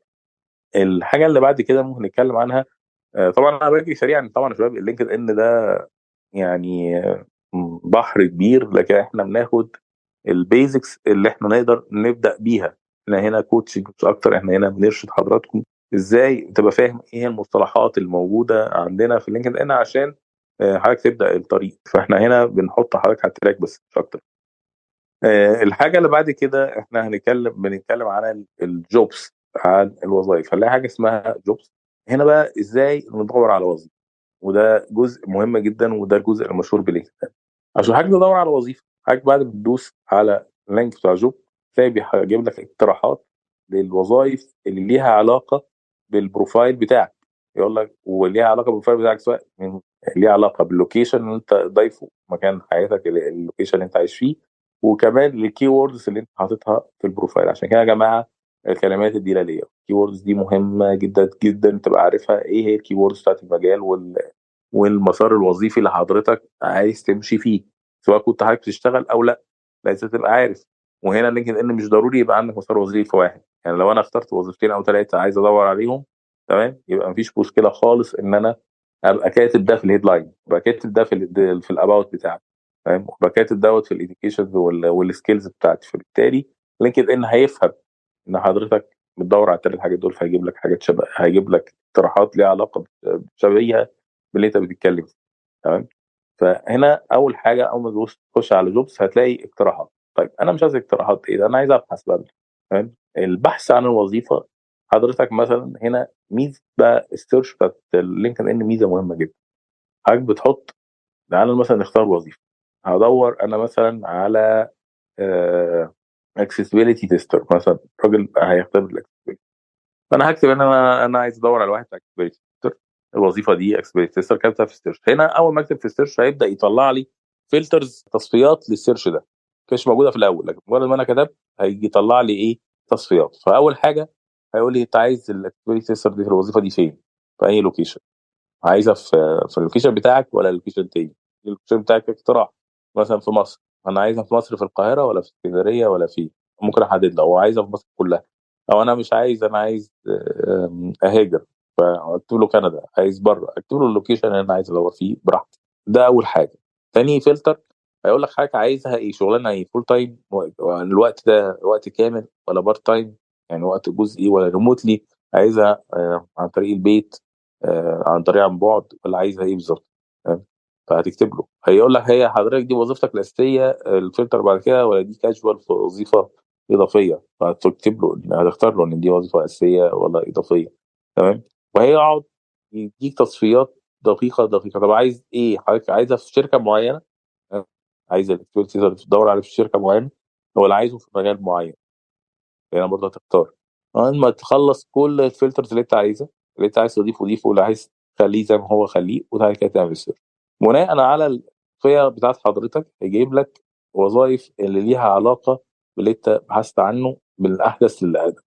الحاجه اللي بعد كده ممكن نتكلم عنها، طبعا انا بجري سريعا طبعا يا شباب. اللينكد ان ده يعني بحر كبير، لكن احنا بناخد البيزكس اللي احنا نقدر نبدا بيها. احنا هنا كوتشنج مش اكتر، احنا هنا بنرشد حضراتكم ازاي تبقى فاهم ايه هي المصطلحات الموجوده عندنا في اللينكد ان عشان حضرتك تبدا الطريق. فاحنا هنا بنحط حضرتك على التراك بس مش اكتر. الحاجه اللي بعد كده احنا بنتكلم عن الجوبس، عن الوظائف. هنلاقي حاجه اسمها جوبس. هنا بقى ازاي ندور على وظيفه، وده جزء مهم جدا، وده الجزء المشهور بلينكد. عشان حضرتك تدور على وظيفه، حضرتك بعد ما تدوس على اللينك بتاع جوب تلاقي بيجيب لك اقتراحات للوظائف اللي ليها علاقه بالبروفايل بتاعك. يقول لك وليها علاقه بالبروفايل بتاعك، سواء من ليها علاقه باللوكيشن اللي انت ضايفه، مكان حياتك، اللوكيشن اللي انت عايش فيه، وكمان الكي ووردز اللي انت حاططها في البروفايل. عشان كده يا جماعه الكلمات الدلاليه الكي ووردز دي مهمه جدا جدا تبقى عارفها ايه هي الكي ووردز بتاعت المجال والمسار الوظيفي اللي حضرتك عايز تمشي فيه، سواء كنت حضرتك بتشتغل او لا. لازم تبقى عارف. وهنا لينكد ان مش ضروري يبقى عندك مسار وظيفي واحد. يعني لو انا اخترت وظيفتين او ثلاثه عايز ادور عليهم، تمام، يبقى مفيش مشكله خالص ان انا ابقى كاتب ده في الهيدلاين، ابقى كاتب ده في الاباوت بتاعتي، تمام، وابقى كاتب دوت في الاديوكيشن والسكيلز بتاعتي. فبالتالي لينكد ان هيفهم ان حضرتك بتدور على الثلاث حاجات دول، فهيجيب لك حاجات شبه، هيجيب لك اقتراحات ليها علاقه شبيهه باللي انت بتتكلم فيه، تمام. فهنا اول حاجه، اول ما تخش على جوبس هتلاقي اقتراحات. طيب انا مش عايز اقتراحات، ايه ده، انا عايز ابحث بقى، تمام. البحث عن الوظيفه، حضرتك مثلا هنا ميزه بقى السيرش بتاعت اللينكد ان، ميزه مهمه جدا. حضرتك بتحط، تعالى مثلا نختار وظيفه، هدور انا مثلا على اكسسبيليتي تيستر مثلا، راجل هيختبر الاكسسبيليتي. فانا هكتب ان انا عايز ادور على واحد اكسبيريتي تيستر. الوظيفه دي اكسبيريتي تيستر، كتبتها في السيرش. هنا اول ما اكتب في السيرش هيبدا يطلع لي فلترز، تصفيات للسيرش ده، كانش موجوده في الاول، لكن مجرد ما انا كتبت هيجي يطلع لي ايه؟ تصفيات. فاول حاجه هيقول لي انت عايز الاكسبيريتي تيستر دي في الوظيفه دي فين؟ في اي لوكيشن؟ عايزها في اللوكيشن بتاعك ولا اللوكيشن تاني؟ اللوكيشن بتاعك اقتراح، مثلا في مصر، انا عايزها في مصر في القاهره ولا في اسكندريه ولا في، ممكن احدد له، او عايزها في مصر كلها، او انا مش عايز، انا عايز اهاجر، فاكتب له كندا. عايز بره، اكتب له اللوكيشن اللي انا عايز ادور فيه براحتي. ده اول حاجه. تاني فلتر هيقول لك حضرتك عايزها ايه؟ شغلانه ايه؟ فول تايم، الوقت ده وقت كامل ولا بارت تايم، يعني وقت جزئي ولا ريموتلي؟ عايزها عن طريق البيت، عن طريق عن بعد، ولا عايزها ايه بالظبط؟ تمام؟ فهتكتب له، هيقول لك هي حضرتك دي وظيفتك الاساسيه الفلتر بعد كده، ولا دي كاجوال في وظيفه اضافيه؟ فهتكتب له هتختار له ان دي وظيفه اساسيه ولا اضافيه. تمام؟ وهيقعد يديك تصفيات دقيقه دقيقه. طب عايز ايه حضرتك؟ عايزها في شركه معينه؟ عايز الاكسبيرتيز اللي تدور عليه في شركه معينه، ولا عايزه في مجال معين؟ هنا برضه هتختار. لما تخلص كل الفلترز اللي انت عايزها، اللي انت عايز تضيفه ضيفه، واللي عايز تخليه زي ما هو خليه، وبعد كده تعمل سيرش. بناء على الفئه بتاعت حضرتك هيجيب لك وظائف اللي ليها علاقه باللي انت بحثت عنه، من الاحدث للاقدم.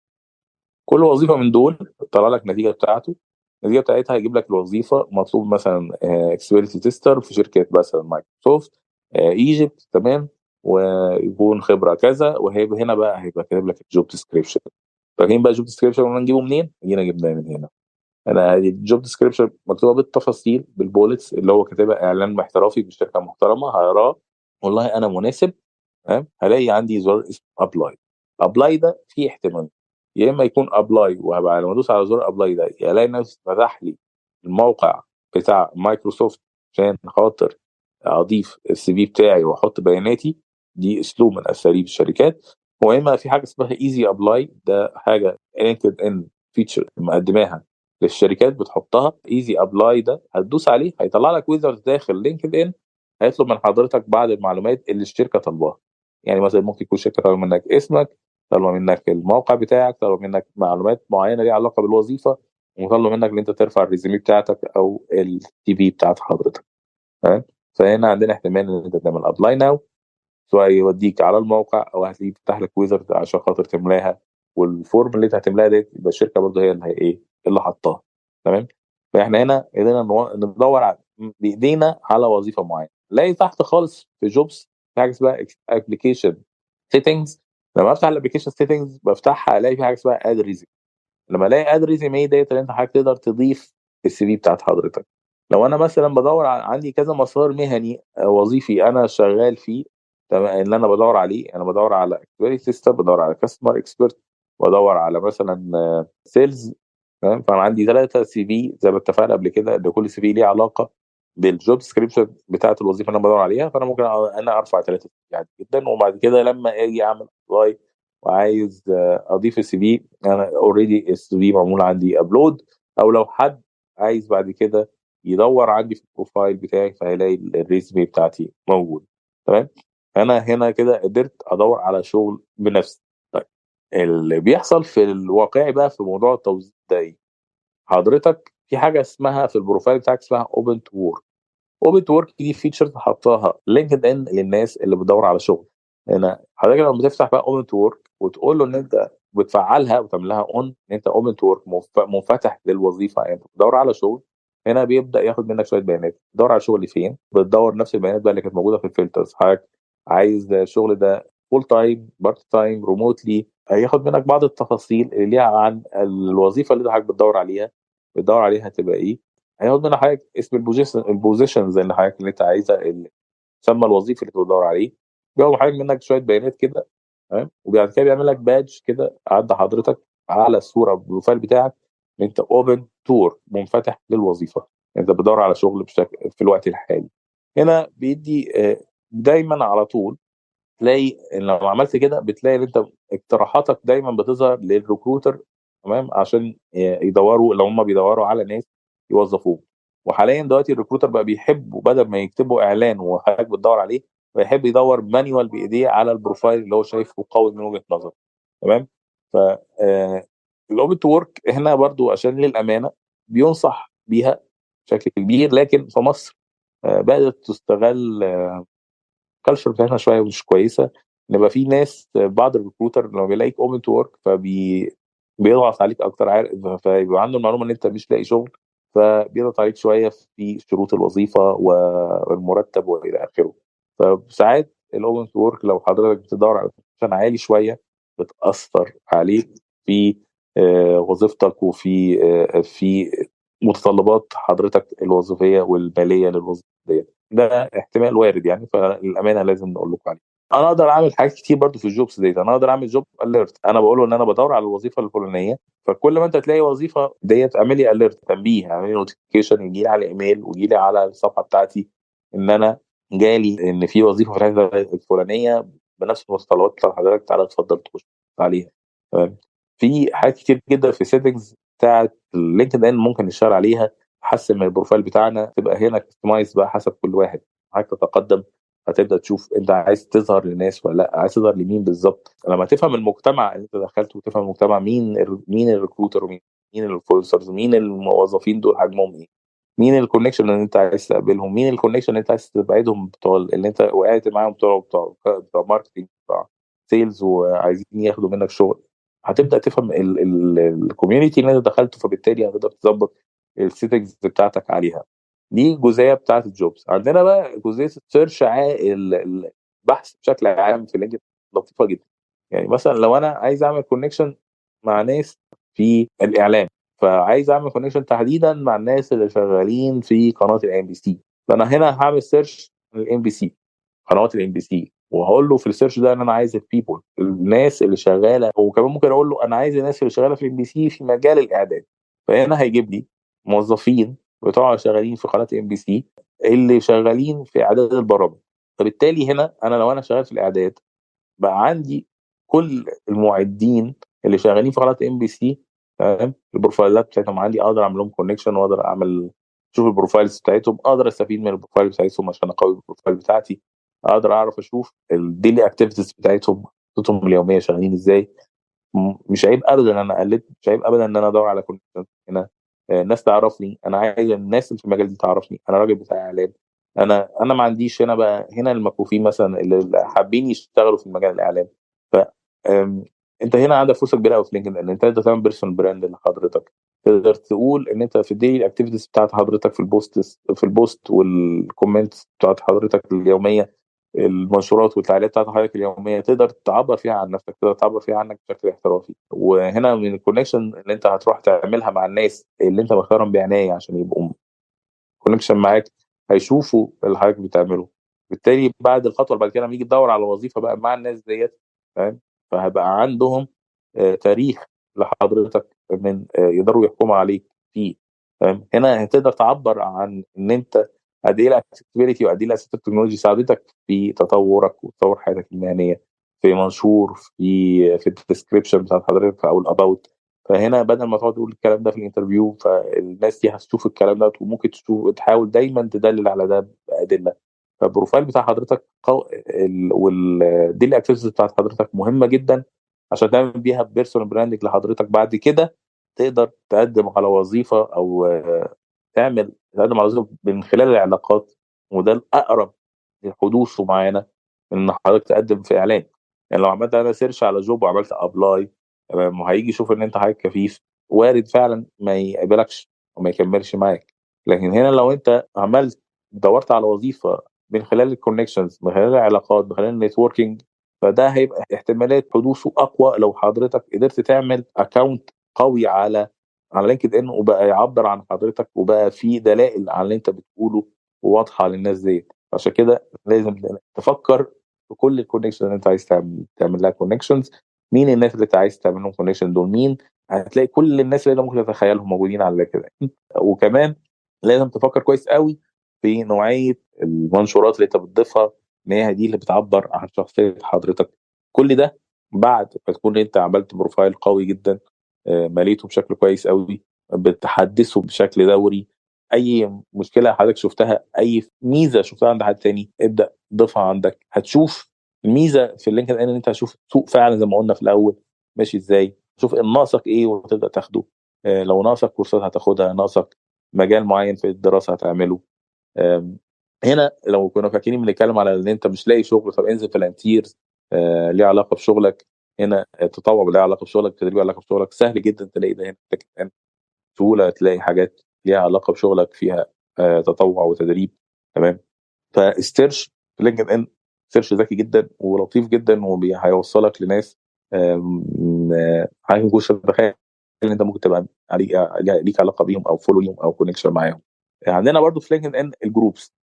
كل وظيفه من دول طلع لك النتيجه بتاعته. النتيجه بتاعتها هيجيب لك الوظيفه مطلوب مثلا اكسبيرتي تيستر في شركه مثلا مايكروسوفت ايجيبت، تمام، ويكون خبره كذا. وهيبقى هنا بقى هيبقى كاتب لك الجوب ديسكريبشن. فاكرين بقى الجوب ديسكريبشن قلنا نجيبه منين؟ جينا جبناه من هنا. انا الجوب ديسكريبشن مكتوبه بالتفاصيل بالبولتس، اللي هو كاتبها اعلان احترافي بشركه محترمه، هقراه والله انا مناسب. تمام؟ هلاقي عندي زرار اسمه ابلاي. ابلاي ده فيه احتمال، يا اما يكون ابلاي وهبقى لما ادوس على زرار ابلاي ده الاقي نفسي فتح لي الموقع بتاع مايكروسوفت عشان خاطر اضيف السي في بتاعي واحط بياناتي. دي اسلوب من اساليب الشركات. واما في حاجه اسمها ايزي ابلاي، ده حاجه لينكد ان فيتشر مقدماها للشركات بتحطها. ايزي ابلاي ده هتدوس عليه هيطلع لك ويزرد داخل لينكد ان، هيطلب من حضرتك بعض المعلومات اللي الشركه طالباها. يعني مثلا ممكن يكون الشركه طالبه منك اسمك، طالبه منك الموقع بتاعك، طالبه منك معلومات معينه ليها علاقه بالوظيفه، وطالبه منك ان انت ترفع الريزومي بتاعتك او السي في بتاعت حضرتك. تمام؟ فهنا عندنا احتمال ان انت تعمل ابلاي ناو، سواء يوديك على الموقع او هتلاقيه يفتح لك ويزرد عشان خاطر تملاها. والفورم اللي انت هتملاها ديت يبقى الشركه برضه هي اللي هي ايه اللي حطاها. تمام؟ فاحنا هنا قدرنا ندور بايدينا على وظيفه معينه. نلاقي تحت خالص في جوبس في حاجه اسمها ابلكيشن سيتنجز. لما افتح الابلكيشن سيتنجز بفتحها الاقي في حاجه اسمها اد ريزيوم. لما الاقي اد ريزيوم ديت اللي انت حضرتك تقدر تضيف السي في بتاعت حضرتك. لو انا مثلا بدور عندي كذا مسار مهني وظيفي انا شغال فيه، تمام، اللي انا بدور عليه، انا بدور على اكسبيرينس سيستم، بدور على كاستمر اكسبرت، بدور على مثلا سيلز. تمام؟ فانا عندي 3 سي في زي ما اتفقنا قبل كده، ان كل سي في ليه علاقه بالجوب ديسكريبشن بتاعت الوظيفه اللي انا بدور عليها. فانا ممكن انا ارفع 3 سي في عادي جدا، وبعد كده لما اجي اعمل ابلاي وعايز اضيف السي في، انا اوريدي السي في معمول عندي ابلود. او لو حد عايز بعد كده يدور عندي في البروفايل بتاعي فهيلاقي الريزمي بتاعتي موجود. تمام؟ انا هنا كده قدرت ادور على شغل بنفسي. طيب اللي بيحصل في الواقع بقى في موضوع التوظيف ده ايه؟ حضرتك في حاجه اسمها في البروفايل بتاعك اسمها اوبن تو وورك. اوبن تو ورك دي فيتشرز حطاها لينكد ان للناس اللي بتدور على شغل. هنا حضرتك لما بتفتح بقى اوبن تو ورك وتقول له ان انت بتفعلها وتعمل لها اون، ان انت اوبن تو ورك منفتح للوظيفه، يعني انت بتدور على شغل. هنا بيبدا ياخد منك شويه بيانات، بتدور على شغل فين، بتدور نفس البيانات بقى اللي كانت موجوده في الفلترز. حضرتك عايز الشغل ده فول تايم، بارت تايم، ريموتلي، هياخد منك بعض التفاصيل اللي ليها عن الوظيفه اللي حضرتك بتدور عليها. بتدور عليها هتبقى ايه. هياخد منك حضرتك اسم البوزيشن زي اللي حضرتك اللي انت عايزها، المسمى الوظيفي اللي بتدور عليه. بياخد حضرتك منك شويه بيانات كده. تمام؟ وبعد كده بيعمل لك بادج كده عند حضرتك على الصوره البروفايل بتاعك ان انت اوبن تور، منفتح للوظيفه، انت بتدور على شغل بشكل في الوقت الحالي. هنا بيدي دايما على طول تلاقي ان لو عملت كده بتلاقي ان انت اقتراحاتك دايما بتظهر للريكروتر. تمام؟ عشان يدوروا، لو هم بيدوروا على ناس يوظفوه. وحاليا دلوقتي الريكروتر بقى بيحبوا بدل ما يكتبوا اعلان وحضرتك بتدور عليه، ويحب يدور مانيوال بايديه على البروفايل اللي هو شايفه قوي من وجهه نظره. تمام. ف الاوبن تو ورك هنا برضو عشان للامانه بينصح بيها بشكل كبير، لكن في مصر بدات تستغل الكالتشر بتاعتنا شويه مش كويسه. ان يبقى في ناس بعض الريكروتر لما بيلاقيك اوبن تو ورك بيضغط عليك اكتر، عارف، فيبقى عنده المعلومه ان انت مش لاقي شغل، فبيضغط عليك شويه في شروط الوظيفه والمرتب والى اخره. فساعات الاوبن تو ورك لو حضرتك بتدور على بوزيشن عالي شويه بتاثر عليك في وظيفتك، وفي في متطلبات حضرتك الوظيفيه والماليه للوظيفه دي. ده احتمال وارد يعني، فالامانه لازم نقول لكم عليه. انا اقدر اعمل حاجات كتير برضو في الجوبس ديت. انا اقدر اعمل جوب اليرت، انا بقوله ان انا بدور على الوظيفه الفلانيه، فكل ما انت تلاقي وظيفه ديت اعمل لي اليرت، تنبيه، اعمل لي نوتيفيكيشن، يجي لي على الايميل ويجي لي على الصفحه بتاعتي ان انا جالي ان في وظيفه في الحته الفلانيه بنفس المتطلبات بتاعت حضرتك، تعالى اتفضل تخش عليها. تمام. في حاجات كتير جدا في السيتنجز بتاعت اللينكد ان ممكن نشتغل عليها، حسن من البروفايل بتاعنا، تبقى هنا كستمايز بقى حسب كل واحد. حضرتك تتقدم هتبدا تشوف انت عايز تظهر للناس ولا لا، عايز تظهر لمين بالظبط. لما تفهم المجتمع اللي انت دخلته وتفهم المجتمع، مين الريكروتر، ومين الانفلونسرز، مين الموظفين دول حجمهم ايه، مين الكونكشن اللي انت عايز تقابلهم، مين الكونكشن اللي انت عايز تبعدهم، بتوع اللي انت وقعت معاهم، بتوع ماركتنج، بتوع سيلز وعايزين ياخدوا منك شغل. هتبدا تفهم الكوميونتي اللي انت دخلته، فبالتالي هتقدر تظبط السيتنجز بتاعتك عليها. دي جزئيه بتاعت الجوبز. عندنا بقى جزئيه السيرش، البحث بشكل عام في لينكدين لطيفه جدا. يعني مثلا لو انا عايز اعمل كونكشن مع ناس في الاعلام، فعايز اعمل كونكشن تحديدا مع الناس اللي شغالين في قناه الام بي سي، فانا هنا هعمل سيرش الام بي سي، قنوات الام بي سي، وهقول له في السيرش ده ان انا عايز البيبول، الناس اللي شغاله، وكمان ممكن اقول له انا عايز الناس اللي شغاله في الام بي سي في مجال الاعداد. فهنا هيجيب لي موظفين بتوع شغالين في قناه ام بي سي اللي شغالين في اعداد البرامج. فبالتالي هنا انا لو انا شغال في الاعداد بقى عندي كل المعدين اللي شغالين في قناه ام بي سي. تمام. البروفايلات بتاعتهم عندي، اقدر اعمل لهم كونكشن، واقدر اعمل اشوف البروفايلز بتاعتهم، اقدر استفيد من البروفايل بتاعتهم عشان اقوي البروفايل بتاعتي، اقدر اعرف اشوف الديلي اكتيفيتيز بتاعتهم، خطتهم اليوميه شغالين ازاي. مش عيب ابدا ان انا اقلد، مش عيب ابدا ان انا ادور على كونكشن هنا. ناس تعرفني، انا عايز الناس اللي في المجال دي تعرفني، انا راجل بتاع اعلام. انا ما عنديش هنا بقى، هنا المكفوفين مثلا اللي حابين يشتغلوا في مجال الاعلام. ف انت هنا عندك فرصه كبيره قوي في لينكدين ان انت تقدر تعمل بيرسونال براند لحضرتك. تقدر تقول ان انت في الديلي اكتيفيتيز بتاعت حضرتك، في البوست والكومنتس بتاعت حضرتك اليوميه، المنشورات والتعليقات بتاعت حضرتك اليوميه، تقدر تعبر فيها عن نفسك، تقدر تعبر فيها عنك بشكل احترافي. وهنا من الكونكشن اللي انت هتروح تعملها مع الناس اللي انت مختارهم بعنايه عشان يبقوا كونكشن معاك، هيشوفوا اللي حضرتك بتعمله. بالتالي بعد الخطوه اللي بعد كده لما يجي تدور على وظيفه بقى مع الناس ديت، فاهم، فهيبقى عندهم تاريخ لحضرتك من يقدروا يحكموا عليك فيه. فاهم. هنا هتقدر تعبر عن ان انت قد ايه الاكسسبيليتي وقد ايه الاسيست التكنولوجي ساعدتك في تطورك وتطور حياتك المهنيه، في منشور، في الديسكربشن بتاع حضرتك او الاباوت. فهنا بدل ما تقعد تقول الكلام ده في الانترفيو، فالناس دي هتشوف الكلام ده، وممكن تشوف تحاول دايما تدلل على ده بادله. فالبروفايل بتاع حضرتك والديلي اكتيفيتيز بتاعت حضرتك مهمه جدا عشان تعمل بيها بيرسونال براندنج لحضرتك. بعد كده تقدر تقدم على وظيفه، او تقدم على وظيفه من خلال العلاقات، وده الاقرب لحدوثه معانا من ان حضرتك تقدم في اعلان. يعني لو عملت انا سيرش على جوب وعملت ابلاي، تمام، وهيجي يشوف ان انت حضرتك كفيف، وارد فعلا ما يقبلكش وما يكملش معاك. لكن هنا لو انت عملت دورت على وظيفه من خلال الكونكشنز، من خلال العلاقات، من خلال النتوركينج، فده هيبقى احتمالات حدوثه اقوى لو حضرتك قدرت تعمل اكونت قوي على لينكد ان، وبقى يعبر عن حضرتك، وبقى في دلائل على اللي انت بتقوله واضحه للناس ديت. عشان كده لازم تفكر في كل الكونكشن اللي انت عايز تعمل لها كونكشنز. مين الناس اللي انت عايز تعمل لهم كونكشن دول؟ مين؟ هتلاقي كل الناس اللي انت ممكن تتخيلهم موجودين على كده. وكمان لازم تفكر كويس قوي في نوعيه المنشورات اللي انت بتضيفها، ان هي دي اللي بتعبر عن شخصيه حضرتك. كل ده بعد ما تكون انت عملت بروفايل قوي جدا، مليته بشكل كويس قوي، بتحدثه بشكل دوري، اي مشكله حضرتك شفتها، اي ميزه شفتها عند حد تاني، ابدا ضيفها عندك. هتشوف الميزه في اللينكد ان انت هتشوف السوق فعلا زي ما قلنا في الاول ماشي ازاي، شوف ان ناقصك ايه وتبدا تاخده. لو ناقصك كورسات هتاخدها، ناقصك مجال معين في الدراسه هتعمله. آم، هنا لو كنا فاكرين بنتكلم على ان انت مش لاقي شغل، طب انزل فلانتير ليه علاقه بشغلك هنا، تطوع ليه علاقه بشغلك، تدريب ليه علاقه بشغلك، سهل جدا تلاقي ده هنا. سهوله تلاقي حاجات ليها علاقه بشغلك فيها تطوع وتدريب. تمام. فاسترش في لينكد ان، سيرش ذكي جدا ولطيف جدا وهيوصلك لناس هيكون تتخيل ان انت ممكن تبقى ليك علاقه بيهم او فولو ليهم او كونكشن معاهم. عندنا برضو في لينكد ان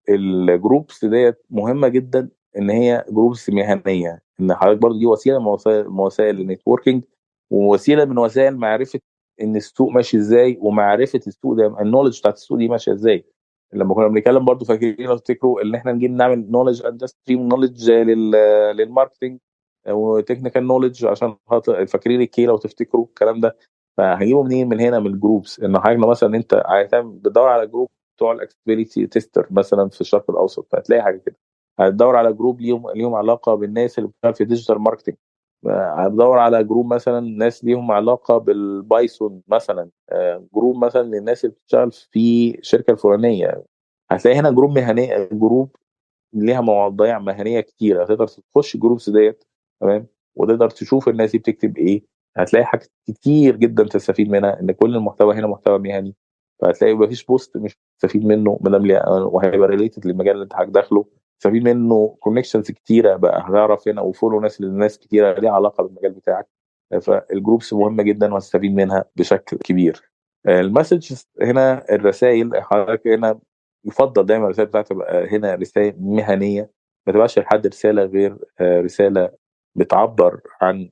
الجروبس ديت مهمه جدا، ان هي جروبس مهنيه، ان حضرتك برضو دي وسيله من وسائل النتوركينج، ووسيله من وسائل معرفه ان السوق ماشي ازاي، ومعرفه السوق ده النولج بتاعت السوق دي ماشيه ازاي. لما كنا بنتكلم برضو فاكرين لو تفتكروا ان احنا نجيب نعمل نولج اندستري ونولج للماركتنج وتكنيكال نولج، عشان خاطر فاكرين الكي لو تفتكروا الكلام ده. فهجيبه منين؟ من هنا من الجروبس. ان حاجه مثلا انت بتدور على جروب بتوع الاكسبيريتي تيستر مثلا في الشرق الاوسط، فهتلاقي حاجه كده. هتدور على جروب ليهم علاقه بالناس اللي بتشتغل في ديجيتال ماركتنج، هتدور على جروب مثلا ناس ليهم علاقه بالبايثون مثلا، جروب مثلا للناس اللي بتشتغل في الشركه الفلانيه. هتلاقي هنا جروب مهنيه، جروب ليها مواضيع مهنيه كتيره، تقدر تخش جروبس ديت. تمام. وتقدر تشوف الناس دي بتكتب ايه، هتلاقي حاجات كتير جدا تستفيد منها، ان كل المحتوى هنا محتوى مهني. فهتلاقي مفيش بوست مش تستفيد منه ما دام وهيبقى ريليتد للمجال اللي انت حضرتك داخله. تستفيد منه كونكشنز كتيره بقى، هتعرف هنا وفولو ناس كتيره ليها علاقه بالمجال بتاعك. فالجروبس مهمه جدا وهتستفيد منها بشكل كبير. المسجز هنا، الرسائل حضرتك هنا يفضل دايما الرسائل بتاعتك تبقى هنا رسائل مهنيه، ما تبقاش لحد رساله غير رساله بتعبر عن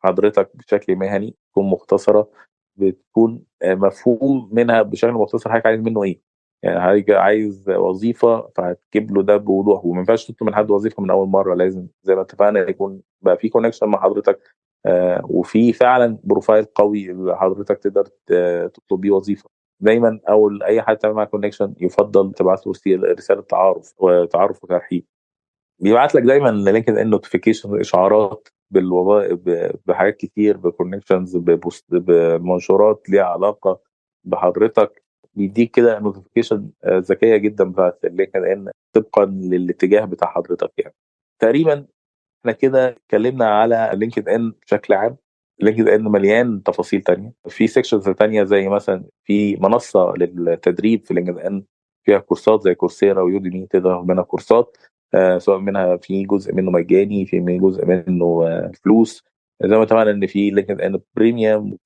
حضرتك بشكل مهني، تكون مختصره، بتكون مفهوم منها بشكل مختصر حضرتك عايز منه ايه. يعني حضرتك عايز وظيفه فهتجيب له ده بوضوح، وما ينفعش تطلب من حد وظيفه من اول مره، لازم زي ما اتفقنا يكون بقى في كونكشن مع حضرتك، وفي فعلا بروفايل قوي حضرتك تقدر تطلب بيه وظيفه. دايما اول اي حد تعمل معاه كونكشن يفضل تبعت له رساله تعارف وترحيب. بيبعت لك دايما لينكد ان نوتيفيكيشن، اشعارات بالوظائف، بحاجات كتير، بكونكشنز، ببوست، بمنشورات ليها علاقه بحضرتك. بيديك كده نوتيفيكيشن ذكيه جدا بتاعت لينكد ان طبقا للاتجاه بتاع حضرتك يعني. تقريبا احنا كده اتكلمنا على لينكد ان بشكل عام. لينكد ان مليان تفاصيل تانية، في سيكشنز تانية زي مثلا في منصة للتدريب في لينكد ان فيها كورسات زي كورسيرا ويوديمي، تقدر منها كورسات سواء منها في جزء منه مجاني، في جزء منه فلوس. زي ما اتفقنا ان في لينكد ان بريميوم،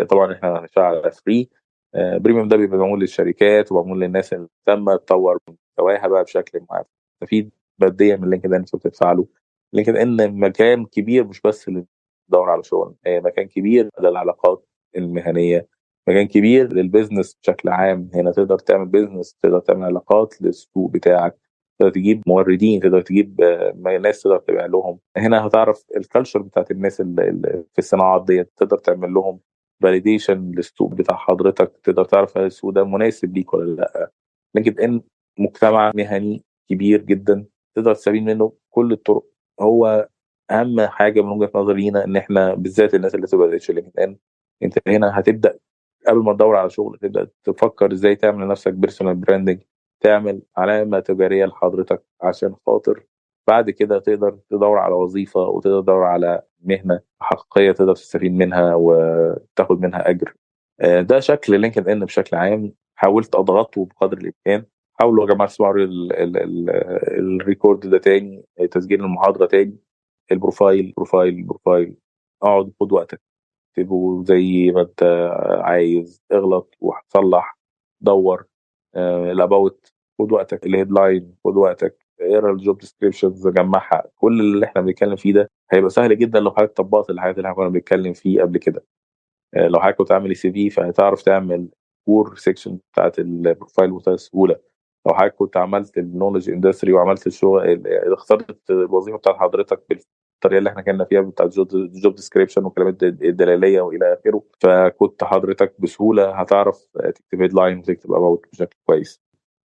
طبعا احنا هنشتغل على فري. بريميوم ده بيبقى معمول للشركات ومعمول للناس اللي تم تطور محتواها بقى بشكل معين، تستفيد ماديا من لينكد ان بتدفع له. لكن ان مكان كبير مش بس اللي بتدور على شغل، مكان كبير للعلاقات المهنيه، مكان كبير للبيزنس بشكل عام. هنا تقدر تعمل بيزنس، تقدر تعمل علاقات للسوق بتاعك، تقدر تجيب موردين، تقدر تجيب ناس تقدر تبيع لهم. هنا هتعرف الكالتشر بتاعت الناس اللي في الصناعات ديت، تقدر تعمل لهم فاليديشن للسوق بتاع حضرتك، تقدر تعرف هل السوق ده مناسب ليك ولا لا. لينكد ان مجتمع مهني كبير جدا، تقدر تستفيد منه بكل الطرق. هو اهم حاجه من وجهه نظري لينا ان احنا بالذات الناس اللي تبقى لينكد ان، انت هنا هتبدا قبل ما تدور على شغل تبدا تفكر ازاي تعمل لنفسك بيرسونال براندنج، تعمل علامه تجاريه لحضرتك عشان خاطر بعد كده تقدر تدور على وظيفه وتقدر تدور على مهنه حقيقيه تقدر تستفيد منها وتاخد منها اجر. ده شكل لينكد ان بشكل عام، حاولت اضغطه بقدر الامكان. حاولوا يا جماعه تسمعوا الريكورد ده تاني، تسجيل المحاضره تاني. البروفايل، اقعد خد وقتك، تبقوا زي ما انت عايز، اغلط وصلح، دور. الاباوت خد وقتك، الهيدلاين خد وقتك، اقرا الجوب ديسكريبشنز، جمعها. كل اللي احنا بنتكلم فيه ده هيبقى سهل جدا لو حضرتك طبقت الحاجات اللي احنا كنا بنتكلم فيه قبل كده. لو حضرتك كنت عامل سي في فهتعرف تعمل كور سيكشن بتاعت البروفايل بمنتهى السهوله. لو حضرتك كنت عملت النولج اندستري وعملت الشغل اخترت الوظيفه بتاعت حضرتك الطريقه اللي احنا كنا فيها بتاعت جوب ديسكريبشن وكلمات الدلاليه والى اخره، فكنت حضرتك بسهوله هتعرف تكتب هيدلاين وتكتب اباوت بشكل كويس.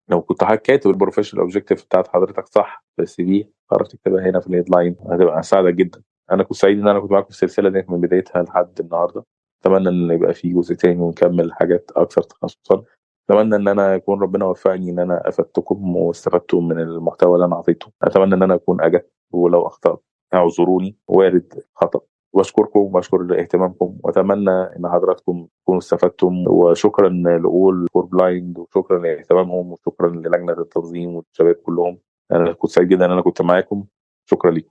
لو كنت حضرتك كاتب البروفيشنال اوبجيكتيف بتاعت حضرتك صح في السي في، تعرف تكتبها هنا في الهيدلاين، هتبقى اساعدك جدا. انا كنت سعيد ان انا كنت معاكم في السلسله دي من بدايتها لحد النهارده. اتمنى ان يبقى في جزء تاني ونكمل حاجات اكثر تخصصا. اتمنى ان انا يكون ربنا وفقني ان انا افدتكم واستفدتم من المحتوى اللي انا اعطيته. اتمنى ان انا اكون اجدت، ولو اخطات اعذروني، وارد خطأ. واشكركم واشكر اهتمامكم، واتمنى ان حضراتكم تكونوا استفدتم. وشكرا لاول فور بلايند، وشكرا لاهتمامهم، وشكرا للجنه التنظيم والشباب كلهم. انا كنت سعيد جدا ان انا كنت معاكم. شكرا لكم.